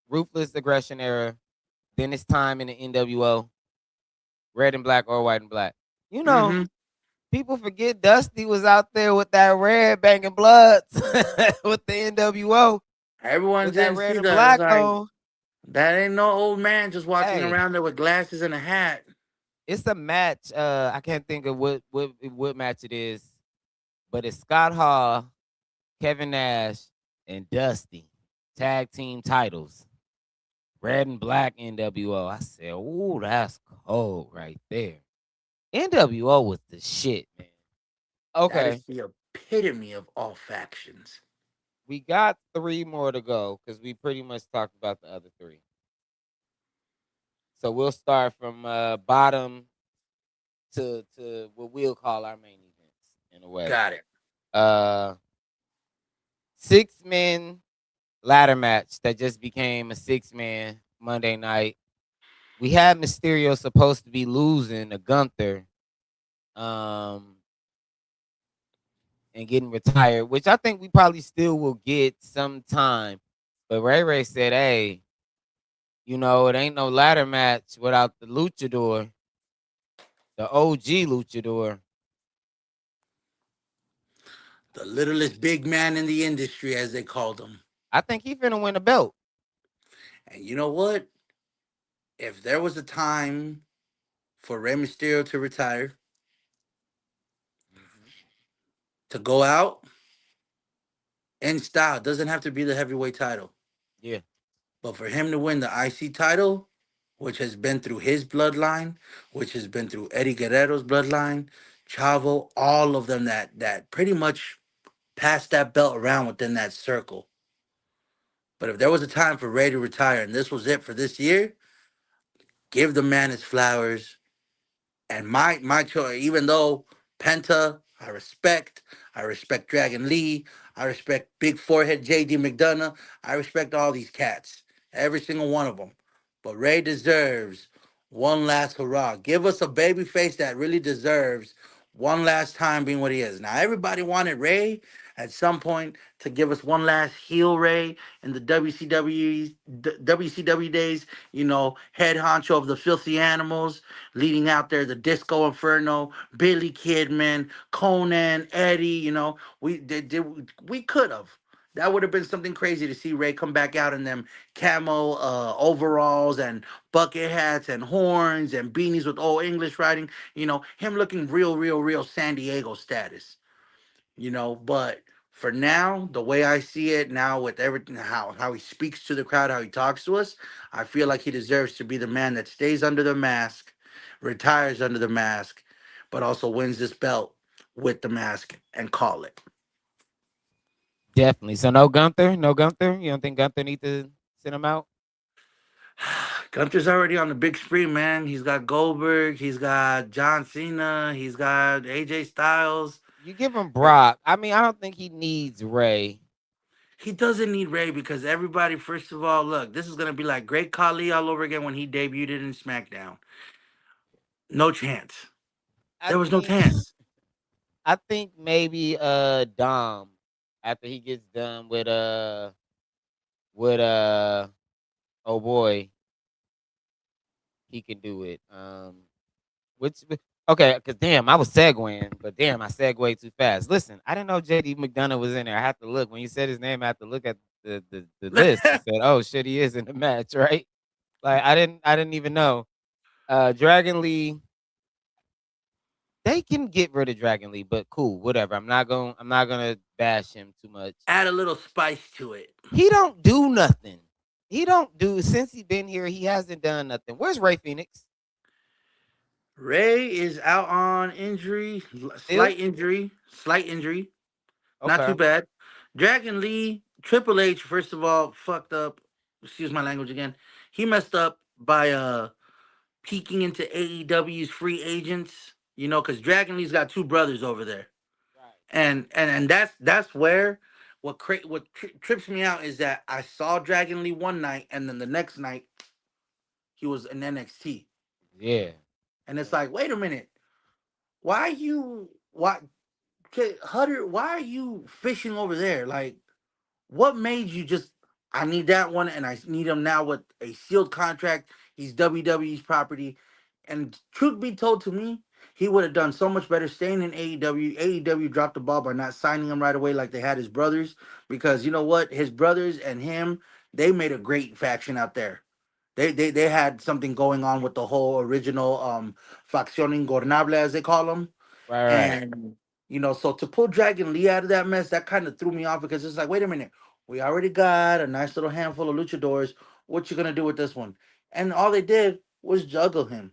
ruthless aggression era than his time in the NWO, red and black or white and black. You know, Mm-hmm. people forget Dusty was out there with that red banging bloods with the NWO Everyone with that didn't see red and that. It's black like, on. that ain't no old man just walking Hey, around there with glasses and a hat. it's a match. I can't think of what match it is, but it's Scott Hall, Kevin Nash, and Dusty tag team titles. Red and black NWO. I said, "Ooh, that's cold right there." NWO was the shit, man. That Okay, is the epitome of all factions. we got three more to go because we pretty much talked about the other three. So we'll start from bottom to what we'll call our main events in a way. Got it. Uh, 6 men ladder match that just became a 6 man Monday night. We had Mysterio supposed to be losing to Gunther, um, and getting retired, which I think we probably still will get sometime. But Ray Ray said, "Hey, it ain't no ladder match without the luchador, the OG luchador." The littlest big man in the industry, as they called him. I think he finna win the belt. And you know what? If there was a time for Rey Mysterio to retire, Mhm. to go out in style, doesn't have to be the heavyweight title, Yeah, but for him to win the IC title, which has been through his bloodline, which has been through Eddie Guerrero's bloodline, Chavo, all of them that pretty much passed that belt around within that circle. But if there was a time for Ray to retire and this was it for this year, give the man his flowers. And my choice, even though Penta, I respect Dragon Lee, I respect Big Forehead JD McDonough, I respect all these cats, every single one of them. But Ray deserves one last hurrah. Give us a baby face that really deserves one last time being what he is. Now everybody wanted Ray at some point to give us one last heel Ray in the WCW days, head honcho of the filthy animals leading out there, the Disco Inferno, Billy Kidman, Conan, Eddie. We could have. That would have been something crazy to see Ray come back out in them camo overalls and bucket hats and horns and beanies with old English writing. Him looking real, real, real San Diego status. But for now, the way I see it now, with everything, how he speaks to the crowd, how he talks to us, I feel like he deserves to be the man that stays under the mask, retires under the mask, but also wins this belt with the mask and call it. definitely. So no Gunther, no Gunther. You don't think Gunther need to send him out? Gunther's already on the big screen, man. He's got Goldberg, he's got John Cena, he's got AJ Styles. You give him Brock. I mean, I don't think he needs Ray. He doesn't need Ray because everybody, first of all, look, this is gonna be like Great Khali all over again when he debuted in SmackDown. No chance. I There was no think chance. I think maybe Dom after he gets done with oh boy, he can do it. Which okay, because damn, I was segueing, but damn, I segued too fast. Listen, I didn't know JD McDonough was in there. I had to look when you said his name. I had to look at the list. I said, "Oh shit, he is in the match, right?" Like I didn't even know. Dragon Lee, they can get rid of Dragon Lee, but cool, whatever. I'm not gonna bash him too much. Add a little spice to it. He don't do nothing. He don't do since he been here. He hasn't done nothing. Where's Ray Phoenix? Ray is out on injury, Still slight injury, not too okay. bad. Dragon Lee, Triple H, first of all, fucked up. Excuse my language again. He messed up by peeking into AEW's free agents. You know, because Dragon Lee's got two brothers over there, Right. and that's where trips me out is that I saw Dragon Lee one night, and then the next night he was in NXT, Yeah. and it's like, wait a minute, why okay, Hutter, why are you fishing over there? Like, what made you just? I need that one, and I need him now with a sealed contract. He's WWE's property, and truth be told, to me, he would have done so much better staying in AEW. AEW dropped the ball by not signing him right away like they had his brothers, because you know what, his brothers and him, they made a great faction out there. They had something going on with the whole original facción ingornable, as they call them. Right. Right. And so to pull Dragon Lee out of that mess, that kind of threw me off because it's like, wait a minute, we already got a nice little handful of luchadors. What you gonna do with this one? And all they did was juggle him.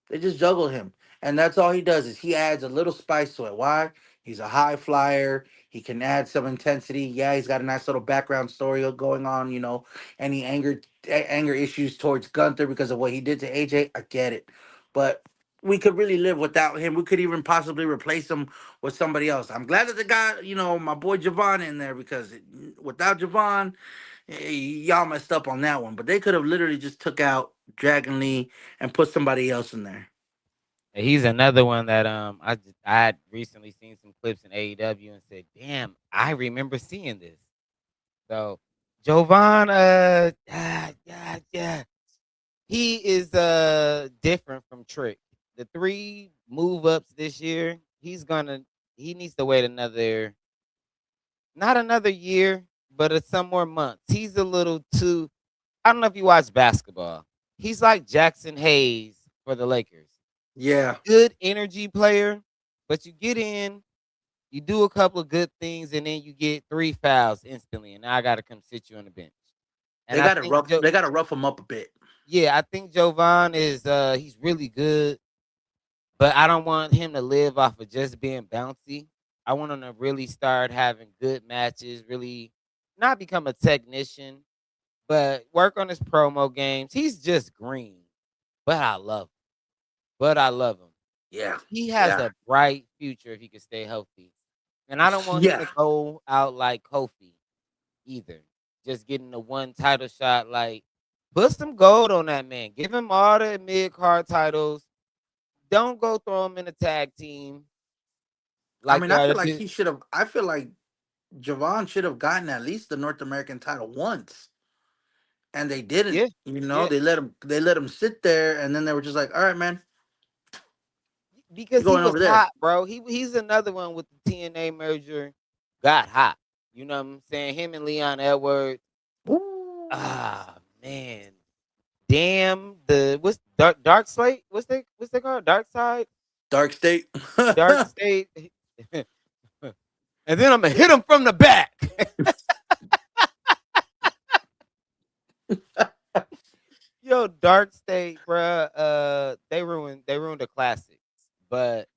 They just juggle him. And that's all he does is he adds a little spice to it. Why? He's a high flyer. He can add some intensity. Yeah, he's got a nice little background story going on, any anger issues towards Gunther because of what he did to AJ. I get it. But we could really live without him. We could even possibly replace him with somebody else. I'm glad that they got, my boy Javon in there because without Javon, y'all messed up on that one. But they could have literally just took out Dragon Lee and put somebody else in there. He's another one that I had recently seen some clips in AEW and said, "Damn, I remember seeing this." So Jovan, yeah, he is different from Trick. The three move ups this year, he needs to wait not another year, but some more months. He's a little too. I don't know if you watch basketball. He's like Jackson Hayes for the Lakers. Yeah, Good energy player, but you get in, you do a couple of good things, and then you get three fouls instantly, and now I got to come sit you on the bench. And they I got to think, rough. They got to rough him up a bit. yeah, I think Jovan is he's really good, but I don't want him to live off of just being bouncy. I want him to really start having good matches, really not become a technician, but work on his promo games. He's just green, but I love him. But I love him. Yeah, He has yeah, a bright future if he can stay healthy. And I don't want him yeah. to go out like Kofi either. Just getting the one title shot. Like, put some gold on that man. Give him all the mid card titles. Don't go throw him in a tag team. I Like mean, I feel the like he should have. I feel like Javon should have gotten at least the North American title once, and they didn't. yeah, yeah. They let him. They let him sit there, and then they were just like, "All right, man, you're Because he going was over there." hot, bro. He's another one with the TNA merger. Got hot. You know what I'm saying? Him and Leon Edwards. Ooh. Ah man. Damn the what's dark slate? What's they called? Dark side? Dark State. Dark state. And then I'm gonna hit him from the back. Yo, Dark State, bruh. They ruined the classics. But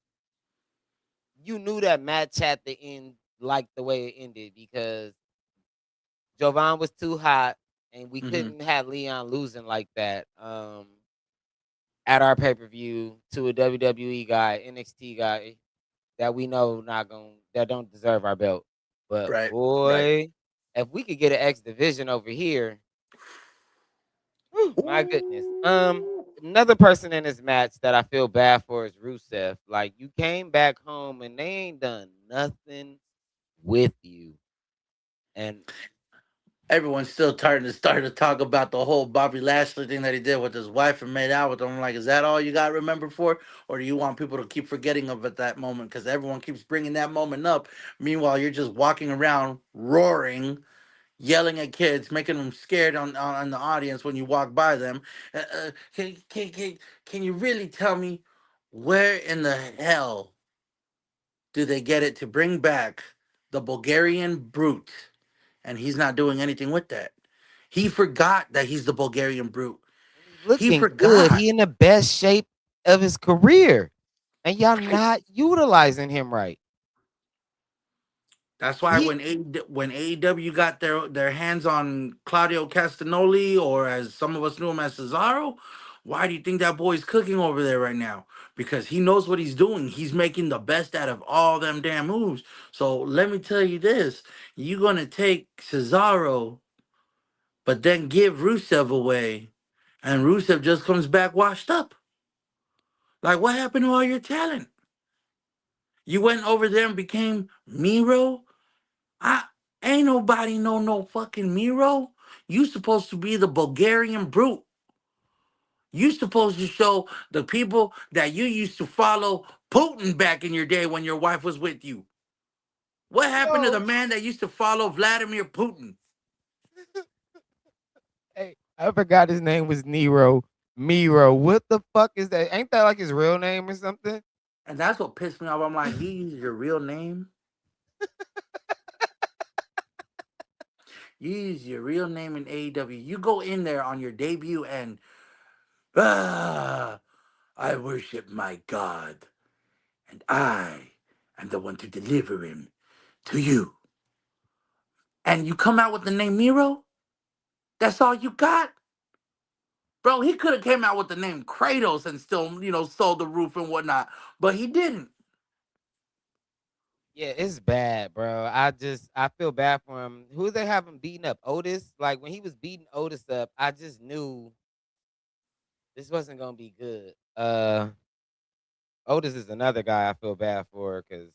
you knew that match had to end like the way it ended because Jovan was too hot and we Hmm. couldn't have Leon losing like that. At our pay-per-view to a WWE guy, NXT guy. that we know not going that don't deserve our belt. But Right, right. boy, if we could get an X division over here, whew, my goodness. Ooh. Another person in this match that I feel bad for is Rusev. Like you came back home and they ain't done nothing with you. And Everyone's still starting to talk about the whole Bobby Lashley thing that he did with his wife and made out with him. I'm like, is that all you got remembered for, or do you want people to keep forgetting of it that moment? Because everyone keeps bringing that moment up. Meanwhile, you're just walking around roaring, yelling at kids, making them scared on the audience when you walk by them. Can you really tell me where in the hell do they get it to bring back the Bulgarian brute? And he's not doing anything with that. He forgot that he's the Bulgarian brute. he's He looking good. forgot. He in the best shape of his career. And y'all not utilizing him right. That's why He when AEW got their hands on Claudio Castagnoli, or as some of us knew him as Cesaro, why do you think that boy's cooking over there right now? Because he knows what he's doing. He's making the best out of all them damn moves. So let me tell you this: you're gonna take Cesaro, but then give Rusev away, and Rusev just comes back washed up. Like, what happened to all your talent? You went over there and became Miro. I ain't nobody know no fucking Miro. You supposed to be the Bulgarian brute. You supposed to show the people that you used to follow Putin back in your day when your wife was with you. What happened to the yo, man that used to follow Vladimir Putin? hey, I forgot his name was Nero. Miro. What the fuck is that? Ain't that like his real name or something? And that's what pissed me off. I'm like, you use your real name? You use your real name in AEW. You go in there on your debut and I worship my God, and I am the one to deliver him to you. And you come out with the name Miro? That's all you got? Bro, he could have came out with the name Kratos and still, sold the roof and whatnot, but he didn't. Yeah, it's bad, bro. I feel bad for him. Who they have him beating up? Otis. Like when he was beating Otis up, I just knew this wasn't gonna be good. Otis is another guy I feel bad for because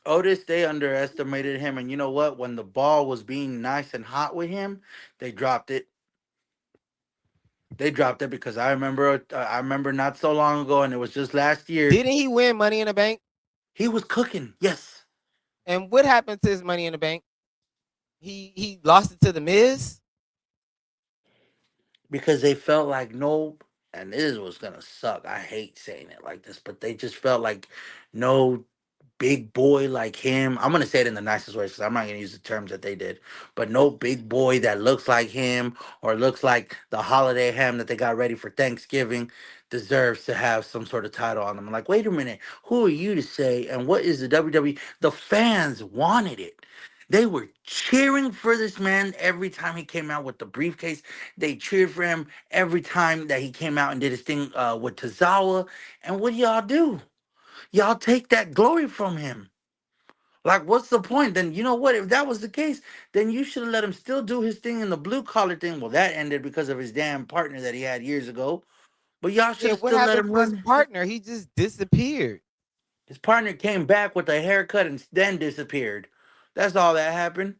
Otis, they underestimated him, and you know what? When the ball was being nice and hot with him, they dropped it. They dropped it because I remember not so long ago, and it was just last year. didn't he win Money in the Bank? He was cooking, yes, And what happened to his Money in the Bank? He lost it to the Miz. because they felt like no, and this was gonna suck. I hate saying it like this, but they just felt like no big boy like him. I'm gonna say it in the nicest way because I'm not gonna use the terms that they did. But no big boy that looks like him or looks like the holiday ham that they got ready for Thanksgiving deserves to have some sort of title on them. I'm like, wait a minute, who are you to say? And what is the WWE? The fans wanted it. They were cheering for this man every time he came out with the briefcase. They cheered for him every time that he came out and did his thing with Tozawa. And what do y'all do? Y'all take that glory from him. Like, what's the point? Then you know what? If that was the case, then you should have let him still do his thing in the blue collar thing. Well, that ended because of his damn partner that he had years ago. But y'all should Yeah, have what still let happened him to his run. partner? He just disappeared. His partner came back with a haircut and then disappeared. That's all that happened.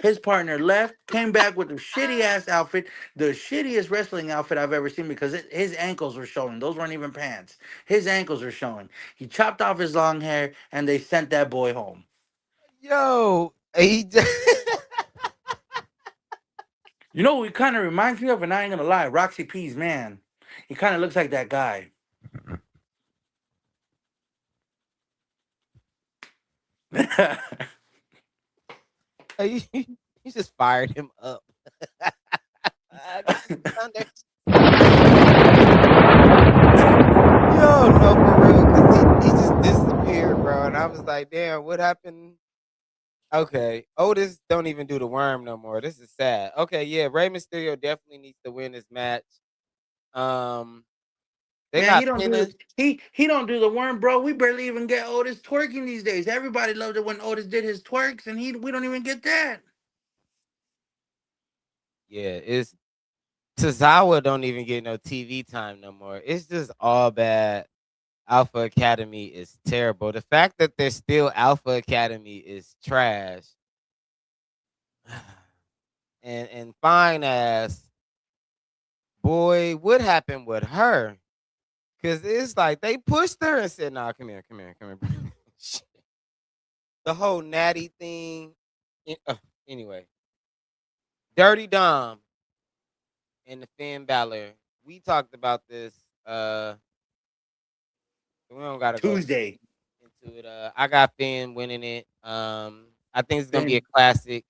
His partner left, came back with a shitty ass outfit, the shittiest wrestling outfit I've ever seen because his ankles were showing. Those weren't even pants. His ankles were showing. He chopped off his long hair and they sent that boy home. Yo, he You know what he kind of reminds me of, and I ain't gonna lie, Roxy P's man. He kind of looks like that guy. he, he just fired him up. This is Sunday. Yo, no, for real, because he just disappeared, bro. And I was like, damn, what happened? Okay, Otis don't even do the worm no more. This is sad. Okay, yeah, Rey Mysterio definitely needs to win this match. Um, They Man, got Penna. he don't do the worm, bro. We barely even get Otis twerking these days. Everybody loved it when Otis did his twerks, and we don't even get that. Yeah, it's Tozawa don't even get no TV time no more. It's just all bad. Alpha Academy is terrible. The fact that there's still Alpha Academy is trash. And fine ass boy, what happened with her? Cause it's like they pushed her and said, "Nah, come here, come here, come here." Shit. The whole natty thing. Anyway, Dirty Dom and the Finn Balor. We talked about this. We don't gotta go Tuesday, into it. I got Finn winning it. I think it's gonna be a then classic.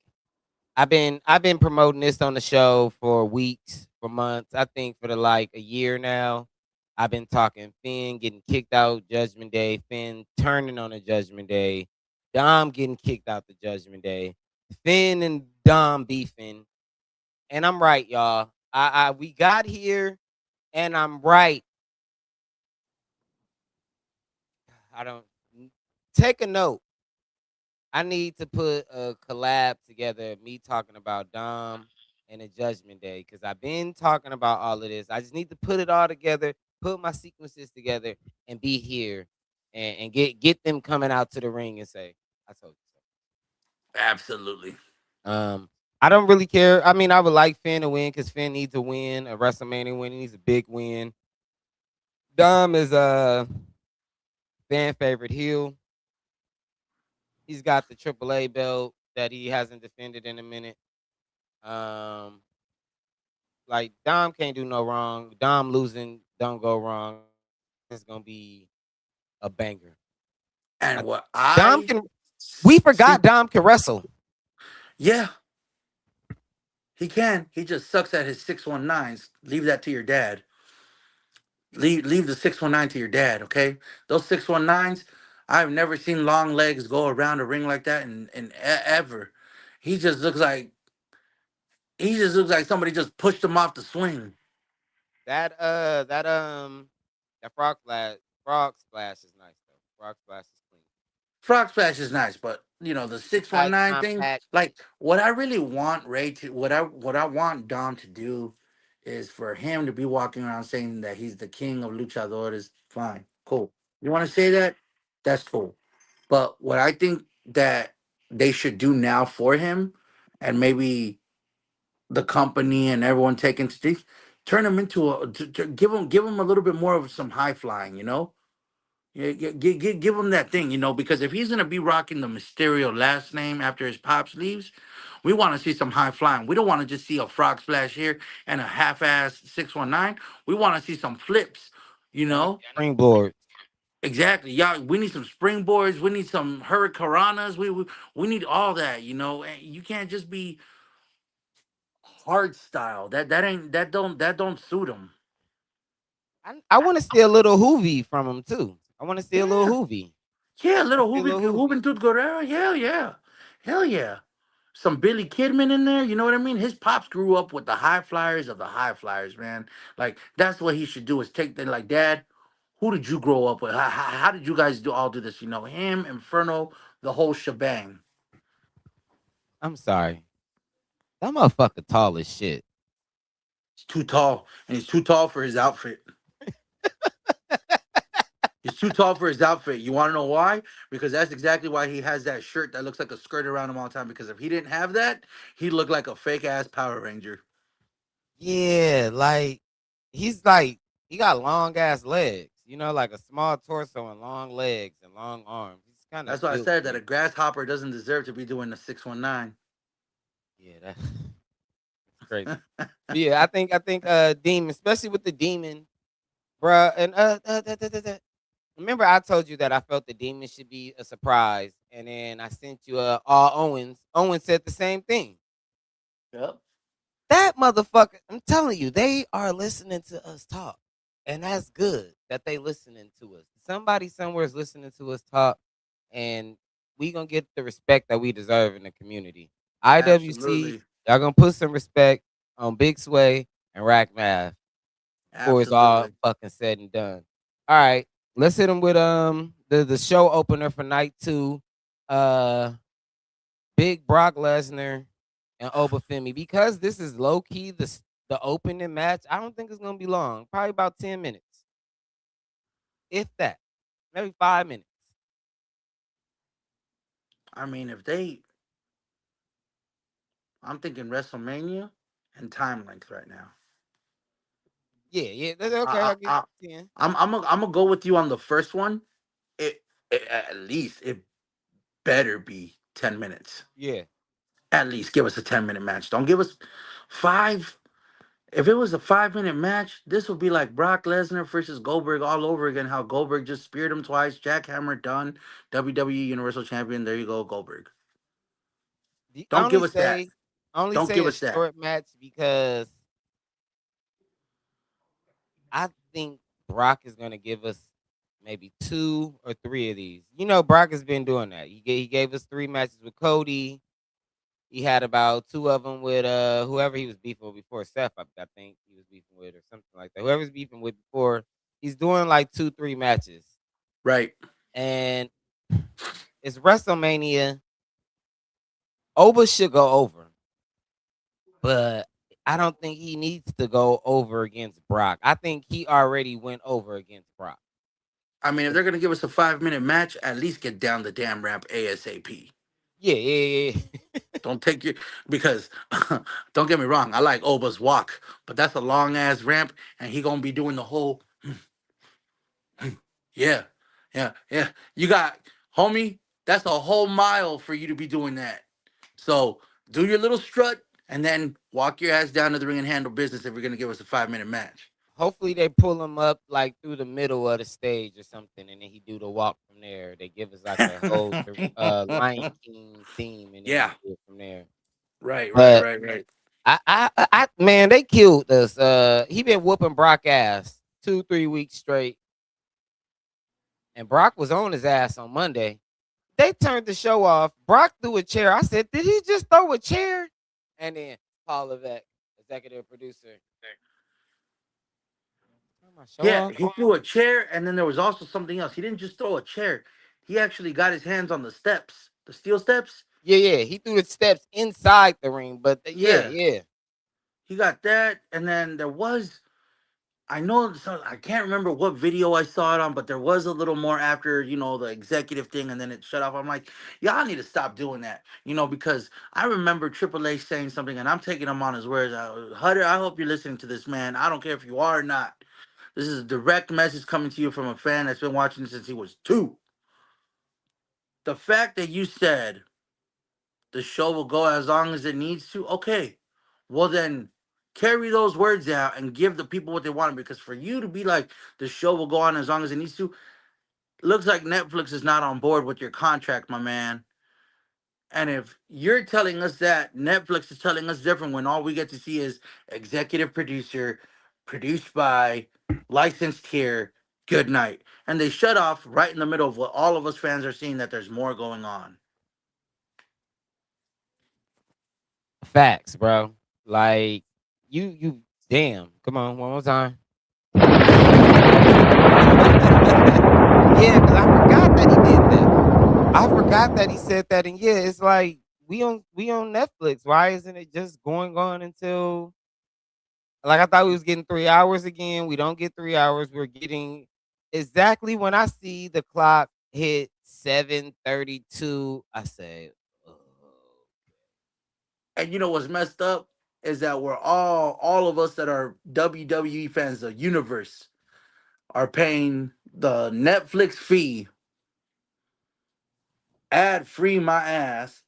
I've been promoting this on the show for weeks, for months. I think for like a year now. I've been talking Finn getting kicked out Judgment Day, Finn turning on a Judgment Day, Dom getting kicked out the Judgment Day, Finn and Dom beefing, and I'm right, y'all. I we got here, and I'm right. I don't take a note. I need to put a collab together, me talking about Dom and a Judgment Day, because I've been talking about all of this. I just need to put it all together, put my sequences together, and be here and get them coming out to the ring and say, I told you absolutely. so. I don't really care. I mean, I would like Finn to win because Finn needs to win a WrestleMania win. He needs a big win. Dom is a fan favorite heel. He's got the AAA belt that he hasn't defended in a minute. Um, like Dom can't do no wrong. Dom losing don't go wrong. It's gonna be a banger. And I, what Dom I can. We see, forgot Dom can wrestle. yeah, he can. He just sucks at his 619s. Leave that to your dad. Leave the 619 to your dad, okay? Those 619s, I've never seen long legs go around a ring like that ever. He just looks like he just looks like somebody just pushed him off the swing. That frog splash is nice though. Frog splash is clean. Frog Splash is nice, but the Super tight 619 thing, compact. like what I really want Ray to what I want Dom to do is for him to be walking around saying that he's the king of luchadores. Fine, cool. You want to say that? That's cool. But what I think that they should do now for him, and maybe the company and everyone taking to turn him into to give him a little bit more of some high flying, yeah, give him that thing, because if he's gonna be rocking the Mysterio last name after his pops leaves, we want to see some high flying. We don't want to just see a frog splash here and a half-ass 619. We want to see some flips, you And a know. springboard. Exactly. Yeah, we need some springboards. We need some hurricanranas. We need all that, And you can't just be hard style. That don't suit him. I want to see a little Hoovy from him too. I want to see a little Yeah. Hoovy. Yeah, I want little to see a little Hoovy. Juventud Guerrero. Hell yeah. Hell yeah. Some Billy Kidman in there. You know what I mean? His pops grew up with the high flyers of the high flyers, man. Like, that's what he should do is take them, like, Dad, who did you grow up with? How did you guys all do this? Him, Inferno, the whole shebang. I'm sorry. That motherfucker tall as shit. He's too tall, and he's too tall for his outfit. He's too tall for his outfit. You want to know why? Because that's exactly why he has that shirt that looks like a skirt around him all the time. Because if he didn't have that, he'd look like a fake ass Power Ranger. Yeah, like he got long ass legs. Like a small torso and long legs and long arms. He's kind That's of why I built said that a weird. grasshopper doesn't deserve to be doing the 619. Yeah, that's crazy. But yeah, I think demon, especially with the demon, bruh. And remember I told you that I felt the demon should be a surprise, and then I sent you all Owens. Owens said the same thing. Yep. That motherfucker, I'm telling you, they are listening to us talk. And that's good that they listening to us. Somebody somewhere is listening to us talk, and we gonna get the respect that we deserve in the community. IWC, Absolutely. y'all gonna put some respect on Big Sway and Rack Math. before it's all Absolutely. fucking said and done. All right, let's hit him with the show opener for night two. Uh, Big Brock Lesnar and Obafemi, because this is low key the opening match. I don't think it's gonna be long. Probably about 10 minutes, if that. Maybe 5 minutes. I mean, if they, I'm thinking WrestleMania and time length right now. Yeah, yeah. That's okay. I, I'll give I, you 10. I'm gonna go with you on the first one. It at least it better be 10 minutes. Yeah. At least give us a 10-minute match. Don't give us five. If it was a 5-minute match, this would be like Brock Lesnar versus Goldberg all over again. How Goldberg just speared him twice, jackhammer done, WWE Universal Champion. There you go, Goldberg. I Don't give us that. only Don't say give a us that. short match because I think Brock is gonna give us maybe 2 or 3 of these. You know, Brock has been doing that. He gave us 3 matches with Cody. He had about 2 of them with whoever he was beefing with before, Seth. I think he was beefing with or something like that. Whoever's beefing with before, he's doing like 2, 3 matches, Right. and it's WrestleMania. Oba should go over, but I don't think he needs to go over against Brock. I think he already went over against Brock. I mean, if they're gonna give us a 5-minute match, at least get down the damn ramp ASAP. Yeah, yeah, yeah. Don't take your because don't get me wrong, I like Oba's walk, but that's a long ass ramp, and he gonna be doing the whole yeah, yeah. You got homie, that's a whole mile for you to be doing that. So do your little strut and then walk your ass down to the ring and handle business if you're gonna give us a 5-minute match. Hopefully they pull him up like through the middle of the stage or something, and then he do the walk from there. They give us like a whole Lion King theme, and then Yeah. he do it from there. Right, right, But right, right. man, they killed us. He been whooping Brock ass 2, 3 weeks straight, and Brock was on his ass on Monday. They turned the show off. Brock threw a chair. I said, did he just throw a chair? And then Paul Levesque, executive producer, turn my show Yeah, off. he threw a chair, and then there was also something else. He didn't just throw a chair. He actually got his hands on the steps, the steel steps. Yeah, yeah. He threw the steps inside the ring, but yeah, Yeah, yeah. he got that, and then there was. I know I can't remember what video I saw it on, but there was a little more after the executive thing, and then it shut off. I'm like, y'all need to stop doing that, because I remember Triple H saying something, and I'm taking him on his words. Hutter, I hope you're listening to this, man. I don't care if you are or not. This is a direct message coming to you from a fan that's been watching since he was 2. The fact that you said the show will go as long as it needs to, okay, well then carry those words out and give the people what they want. Because for you to be like the show will go on as long as it needs to, looks like Netflix is not on board with your contract, my man. And if you're telling us that, Netflix is telling us different when all we get to see is executive producer, produced by, licensed here, good night. And they shut off right in the middle of what all of us fans are seeing, that there's more going on. Facts, bro. Like you damn. Come on, one more time. Yeah, because I forgot that he did that. I forgot that he said that, and yeah, it's like we on Netflix. Why isn't it just going on until like I thought we was getting 3 hours again? We don't get 3 hours. We're getting exactly when I see the clock hit 7:32. I say, oh, And you know what's messed up is that we're all of us that are WWE fans of Universe are paying the Netflix fee, ad free my ass,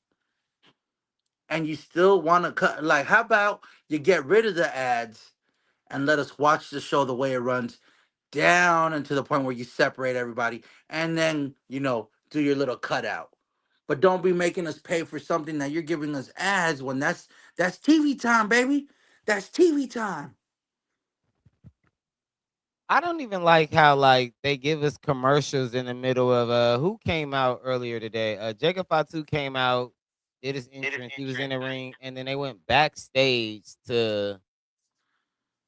and you still want to cut. Like, how about you get rid of the ads and let us watch the show the way it runs, down and to the point where you separate everybody, and then do your little cutout. But don't be making us pay for something that you're giving us ads when that's TV time, baby. That's TV time. I don't even like how like they give us commercials in the middle of who came out earlier today. Jacob Fatu came out, did his entrance, he was in the ring, and then they went backstage to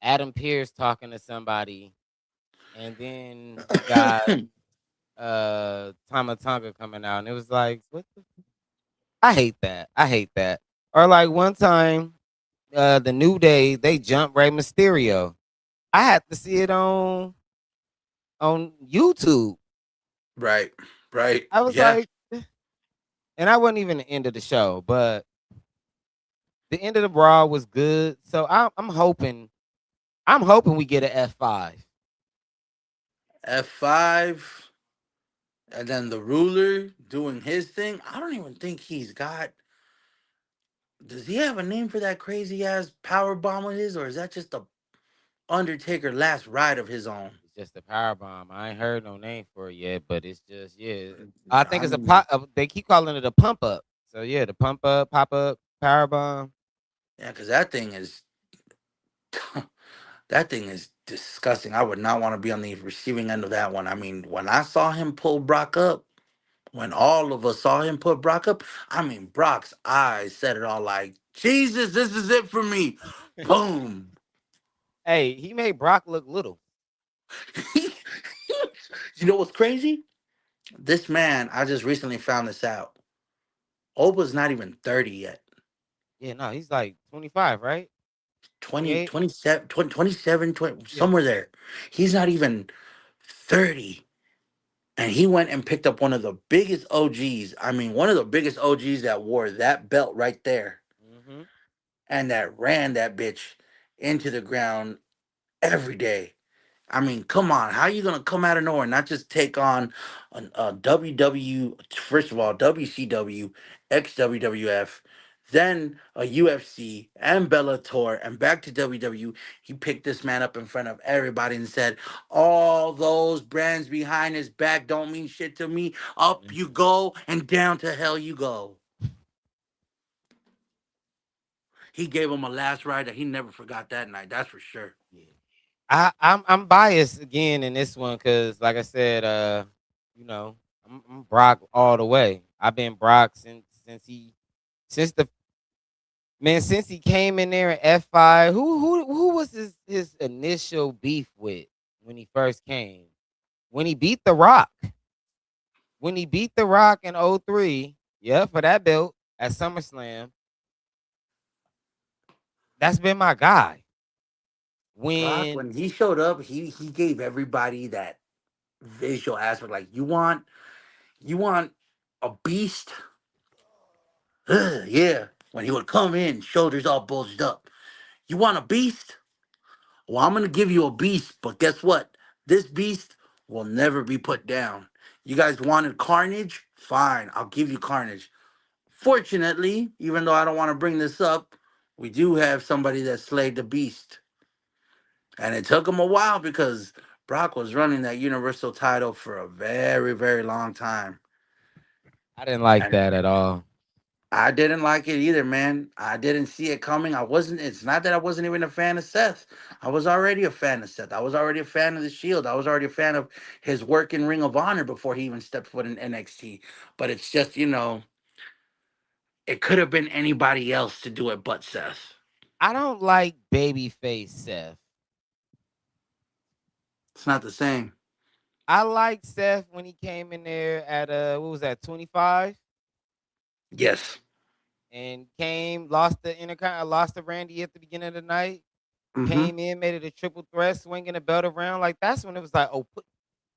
Adam Pierce talking to somebody, and then you got Tama Tonga coming out, and it was like, what the I hate that. I hate that. Or like one time, the New Day, they jumped Rey Mysterio. I had to see it on YouTube. Right, right. I was Yeah. like, and I wasn't even the end of the show, but the end of the brawl was good. So I'm hoping we get an F5. F5, and then the ruler doing his thing. I don't even think he's got. Does he have a name for that crazy ass power bomb of his, or is that just the Undertaker last ride of his own? It's just a power bomb. I ain't heard no name for it yet, but it's just yeah. I think I it's a mean, pop. They keep calling it a pump up. So yeah, the pump up, pop up, power bomb. yeah, because that thing is that thing is disgusting. I would not want to be on the receiving end of that one. I mean, when I saw him pull Brock up, when all of us saw him put Brock up, I mean, Brock's eyes said it all like, Jesus, this is it for me. Boom. Hey, he made Brock look little. You know what's crazy? This man, I just recently found this out. Oba's not even 30 yet. Yeah, no, he's like 25, right? 20, 28. 27, 20, 27, 20, Yeah. somewhere there. He's not even 30. And he went and picked up one of the biggest OGs. I mean, one of the biggest OGs that wore that belt right there Hmm. and that ran that bitch into the ground every day. I mean, come on. How you gonna come out of nowhere and not just take on a WW, first of all, WCW, ex WWF, then a UFC and Bellator, and back to WW? He picked this man up in front of everybody and said, "All those brands behind his back don't mean shit to me. Up you Hmm. go and down to hell you go." He gave him a last ride that he never forgot that night. That's for sure. Yeah. I'm biased again in this one because, like I said, you know, I'm Brock all the way. I've been Brock since the man since he came in there at F5. Who was his initial beef with when he first came? When he beat The Rock. When he beat The Rock in '03, yeah, for that belt at SummerSlam, that's been my guy. Brock, When when he showed up, he gave everybody that visual aspect. Like you want a beast? Ugh, yeah. When he would come in, shoulders all bulged up. You want a beast? Well, I'm gonna give you a beast, but guess what? This beast will never be put down. You guys wanted Carnage? Fine, I'll give you Carnage. Fortunately, even though I don't want to bring this up, we do have somebody that slayed the beast. And it took him a while because Brock was running that Universal title for a very, very long time. I didn't like And that at all. I didn't like it either, man. I didn't see it coming. It's not that I wasn't even a fan of Seth. I was already a fan of Seth. I was already a fan of The Shield. I was already a fan of his work in Ring of Honor before he even stepped foot in NXT. But it's just, it could have been anybody else to do it but Seth. I don't like babyface Seth. It's not the same. I liked Seth when he came in there at what was that, 25, Yes. and lost the lost to Randy at the beginning of the night. Mm-hmm. Came in, made it a triple threat, swinging the belt around. Like that's when it was like, oh,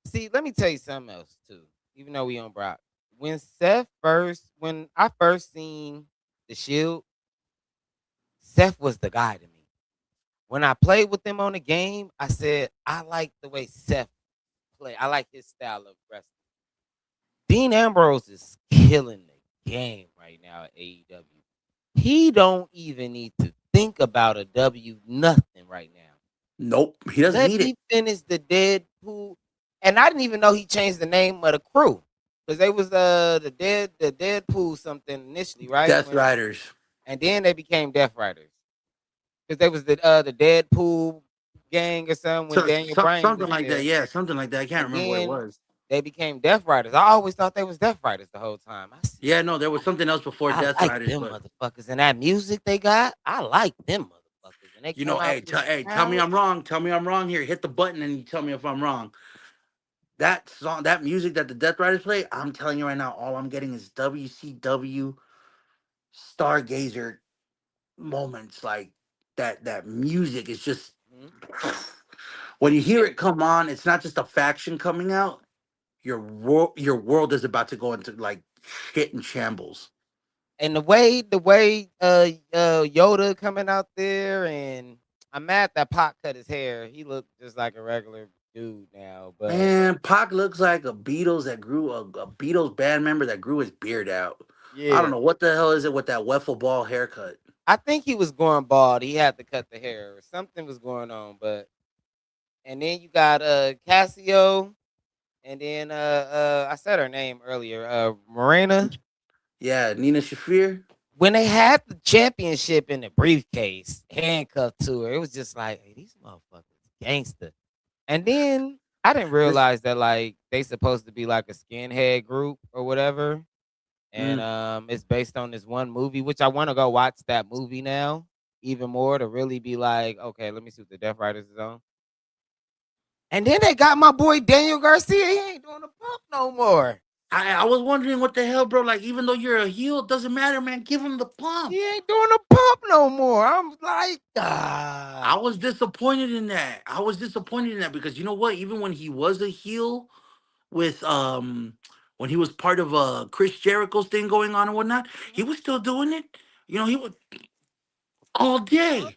see, let me tell you something else too. Even though we on Brock, when I first seen the Shield, Seth was the guy to me. When I played with them on the game, I said I like the way Seth play. I like his style of wrestling. Dean Ambrose is killing the game right now at AEW. He don't even need to think about a W nothing right now. Nope. He doesn't Let need it. me finish the Deadpool. And I didn't even know he changed the name of the crew. Because they was the Deadpool something initially, right? Death Riders. And then they became Death Riders. Because they was the Deadpool gang or something when Daniel Bryan Something was like that. there. Yeah, something like that. I can't And remember what it then was. they became Death Riders. I always thought they was Death Riders the whole time. I said, Yeah, no, there was something else before I Death like Riders, them but motherfuckers and that music they got. I like them motherfuckers. and they You come know, out hey, this tell me crowd. I'm wrong. Tell me I'm wrong here. Hit the button and you tell me if I'm wrong. That song, that music that the Death Riders play, I'm telling you right now, all I'm getting is WCW Stargazer moments. Like that music is just Mhm. when you hear And, it come on, it's not just a faction coming out. Your world is about to go into like shit and shambles. and the way Yoda coming out there, and I'm mad that Pac cut his hair. He looked just like a regular dude now, but Man, Pac looks like a Beatles band member that grew his beard out. I don't yeah. know what the hell is it with that wiffle ball haircut. I think he was going bald. He had to cut the hair, or something was going on. But and then you got Casio, and then I said her name earlier, Morena. Yeah, Nina Shafir. When they had the championship in the briefcase, handcuffed to her, it was just like, hey, these motherfuckers gangster. And then I didn't This, realize that like they supposed to be like a skinhead group or whatever. And mm, it's based on this one movie, which I want to go watch that movie now even more to really be like, okay, let me see what the Death Riders is on. And then they got my boy Daniel Garcia. He ain't doing the pump no more. I was wondering what the hell, bro. Like, even though you're a heel, it doesn't matter, man. Give him the pump. He ain't doing the pump no more. I'm like, ah. I was disappointed in that. I was disappointed in that because you know what? Even when he was a heel with when he was part of Chris Jericho's thing going on and whatnot, he was still doing it. You know, he was all day.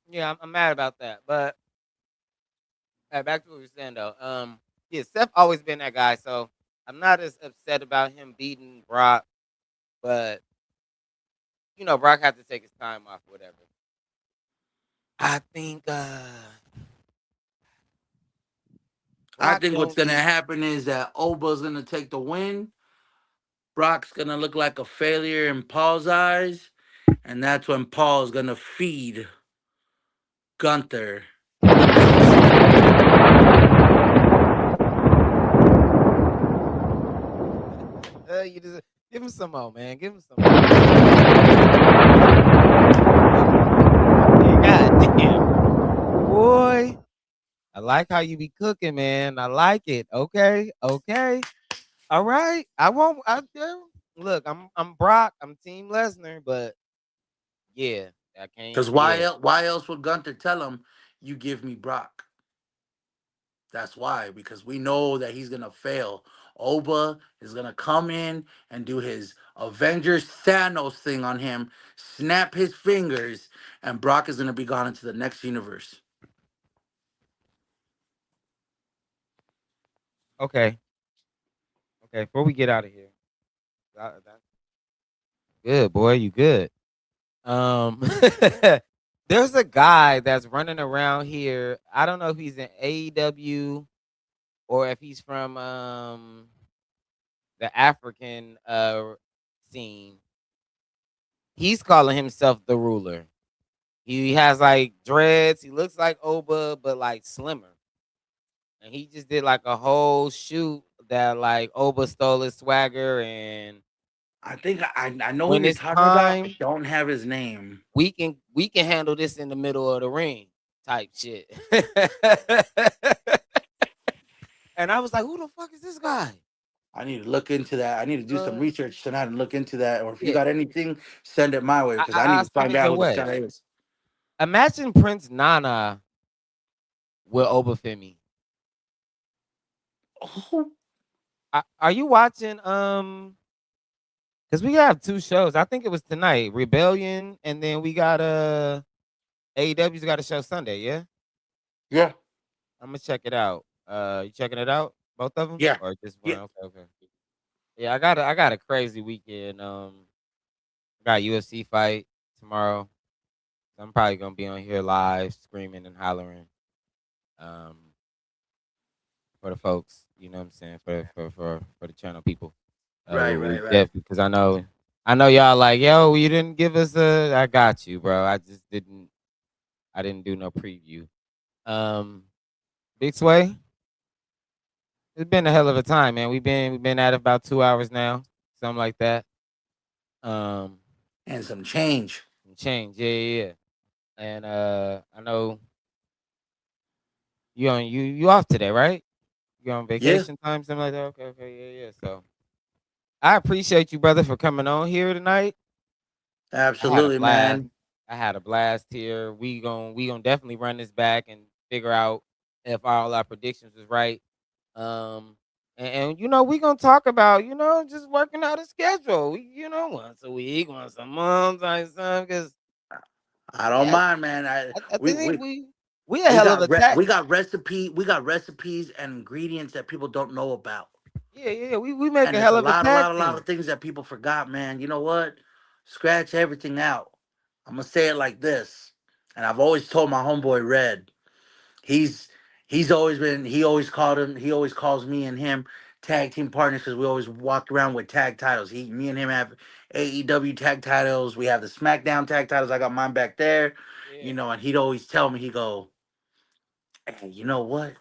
Yeah, I'm mad about that. But back to what we were saying though. Yeah, Seth always been that guy, so I'm not as upset about him beating Brock. But Brock had to take his time off, whatever. I think I Brock think what's don't gonna need. happen is that Oba's gonna take the win. Brock's gonna look like a failure in Paul's eyes, and that's when Paul's gonna feed Gunther the beast. You just give him some more, man. Give him some more. God damn, boy. I like how you be cooking, man. I like it. Okay, okay. All right. I won't. I do. Look, I'm Brock. I'm Team Lesnar, but yeah, I can't. Because Yeah. why else would Gunther tell him, "You give me Brock"? That's why, because we know that he's gonna fail. Oba is gonna come in and do his Avengers Thanos thing on him, snap his fingers, and Brock is gonna be gone into the next universe. Okay. Okay. Before we get out of here, that's good, boy. You good? Um, there's a guy that's running around here. I don't know if he's in AEW or if he's from the African scene. He's calling himself the ruler. He has like dreads. He looks like Oba, but like slimmer. And he just did like a whole shoot that like Oba stole his swagger. And I think I know who when you're it's talking about. I time, don't have his name. we can handle this in the middle of the ring type shit. And I was like, who the fuck is this guy? I need to look into that. I need to do some Uh, research tonight and look into that. Or if you yeah, got anything, send it my way because I need I'll to send find it out your who this way. guy is. Imagine Prince Nana with Obafemi. Oh, Are you watching? Because we have two shows. I think it was tonight, Rebellion, and then we got AEW's got a show Sunday. Yeah, yeah, I'm gonna check it out. You checking it out? Both of them yeah, or just yeah. one? Okay, okay. Yeah, I got a crazy weekend. I got a UFC fight tomorrow. So I'm probably gonna be on here live, screaming and hollering. Um, for the folks, you know what I'm saying, for the channel people. Right, We right, right. definitely because I know y'all like, yo, you didn't give us a. I got you, bro. I just didn't. I didn't do no preview. Um, Big Sway, it's been a hell of a time, man. We've been at it about 2 hours now, something like that. Um, And some change. some change, yeah, yeah, yeah. And I know you off today, right? You on Yeah, vacation time, something like that. Okay, okay, yeah. So I appreciate you, brother, for coming on here tonight. I had a absolutely, blast. man. I had a blast here. We gonna definitely run this back and figure out if all our predictions was right. Um, and we gonna talk about just working out a schedule. Once a week, once a month, like something. Because I don't yeah, mind, man. I We think we we a hell of a tag. we got recipes and ingredients that people don't know about. Yeah. We make And a there's hell of a tag a lot team. of things that people forgot, man. You know what? Scratch everything out. I'm gonna say it like this. And I've always told my homeboy Red, he's he always calls me and him tag team partners because we always walk around with tag titles. Me and him have AEW tag titles. We have the SmackDown tag titles. I got mine back there, Yeah. and he'd always tell me, he go, hey, you know what?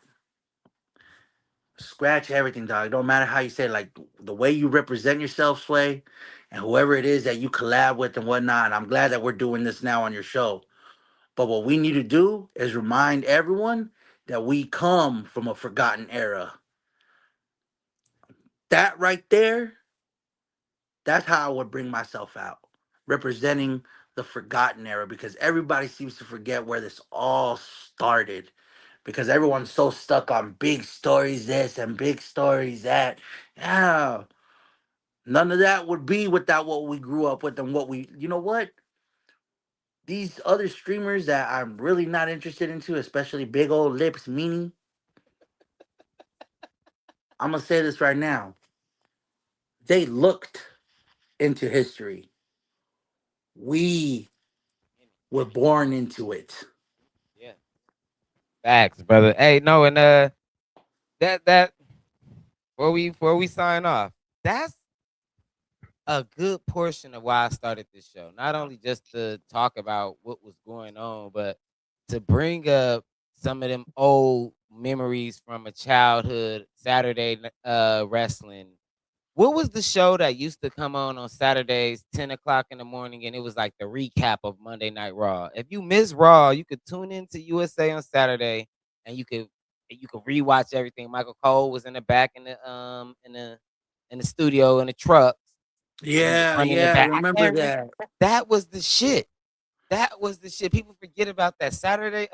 Scratch everything, dog. It don't matter how you say it, like the way you represent yourself, Sway, and whoever it is that you collab with and whatnot. And I'm glad that we're doing this now on your show. But what we need to do is remind everyone that we come from a forgotten era. That right there, that's how I would bring myself out, representing the forgotten era, because everybody seems to forget where this all started. Because everyone's so stuck on big stories this and big stories that. Yeah, none of that would be without what we grew up with and what we, you know what? These other streamers that I'm really not interested into, especially Big Old Lips Meanie, I'm gonna say this right now. They looked into history. We were born into it. Yeah. Facts, brother. Hey, no, and that before we sign off, that's a good portion of why I started this show. Not only just to talk about what was going on, but to bring up some of them old memories from a childhood Saturday wrestling. What was the show that used to come on Saturdays, 10 o'clock in the morning, and it was like the recap of Monday Night Raw? If you miss Raw, you could tune into USA on Saturday, and you could rewatch everything. Michael Cole was in the back in the studio in the truck, and he was Yeah, running it yeah, I back. I remember can't remember. that. That was the shit. That was the shit. People forget about that Saturday,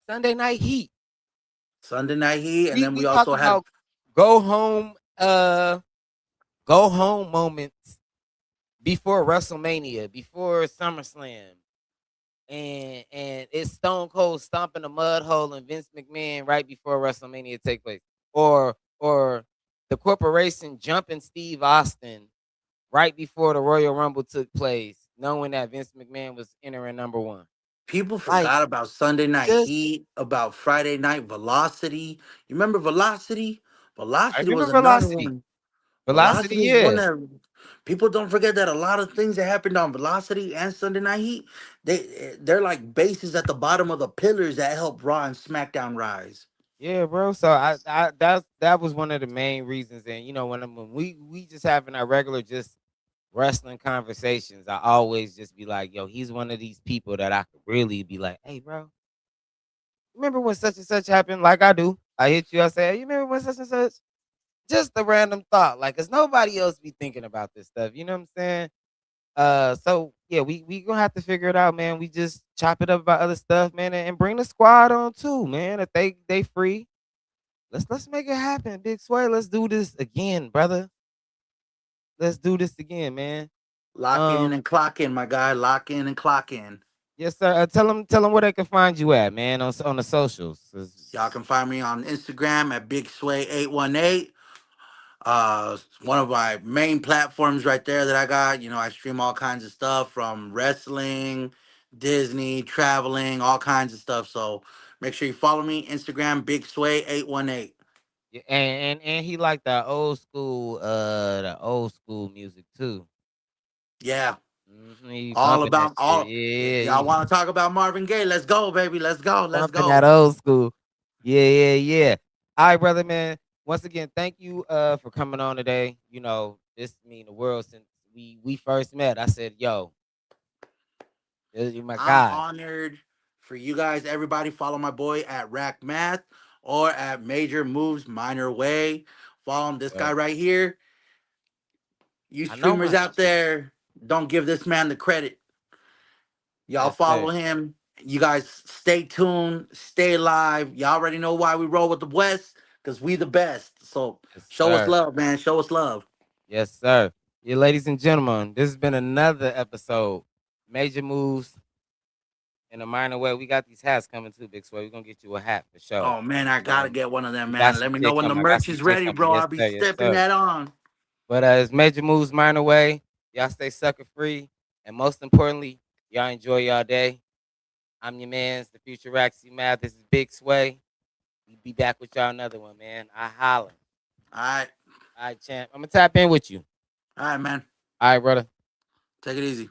Sunday Night Heat. Sunday Night Heat, and We then we we talk also had about go home, go home moments before WrestleMania, before SummerSlam, and it's Stone Cold stomping a mud hole and Vince McMahon right before WrestleMania take place, or the corporation jumping Steve Austin right before the Royal Rumble took place, knowing that Vince McMahon was entering number one. people Like, forgot about Sunday Night just Heat, about Friday Night Velocity. You remember Velocity? I Velocity remember was another Velocity. one. Velocity, Velocity is one yeah. that people don't forget, that a lot of things that happened on Velocity and Sunday Night Heat, they're like bases at the bottom of the pillars that help Raw and SmackDown rise. Yeah, bro. So that was one of the main reasons. And when we just having our regular just wrestling conversations, I always just be like, yo, he's one of these people that I could really be like, hey, bro, remember when such and such happened? Like I do. I hit you, I say, hey, you remember when such and such? Just a random thought, like, cause nobody else be thinking about this stuff. You know what I'm saying? So yeah, we gonna have to figure it out, man. We just chop it up about other stuff, man, and bring the squad on too, man. If they free, let's make it happen, Big Sway. Let's do this again, brother. Let's do this again, man. Lock in Um, and clock in, my guy. Lock in and clock in. yes, sir. Tell them where they can find you at, man, on the socials. Y'all can find me on Instagram at Big Sway 818. One of my main platforms right there that I got. I stream all kinds of stuff from wrestling, Disney, traveling, all kinds of stuff. So make sure you follow me, Instagram, Big Sway 818. Yeah, and he like the old school music too. Yeah, He all bumping that about shit. all. Yeah, Y'all he want to talk about Marvin Gaye? Let's go, baby. Let's go. Let's bumping that go. old school. Yeah. All right, brother, man. Once again, thank you for coming on today. This mean the world since we first met. I said, yo, You my I'm guy. honored for you guys. Everybody follow my boy at Rack Math or at Major Moves Minor Way. Follow him. This guy So, right here. You I know streamers my out there, don't give this man the credit. Y'all yes, follow sir. him. You guys stay tuned, stay live. Y'all already know why we roll with the West, because we the best. So Yes, show us sir. love, man. Show us love. Yes, sir. Yeah, ladies and gentlemen, this has been another episode. Major moves in a minor way. We got these hats coming too, Big Sway. We're gonna get you a hat for sure. Oh man, I gotta Um, get one of them, we got man. some Let me know shit when the coming. I got merch some is shit ready, coming. bro. Yes, I'll be sir. Yes, stepping sir. that on. But it's major moves minor way. Y'all stay sucker free, and most importantly, y'all enjoy y'all day. I'm your man's the future Raxy Math. This is Big Sway. We be back with y'all another one, man. I holler. All right. All right, champ. I'm gonna tap in with you. All right, man. All right, brother. Take it easy.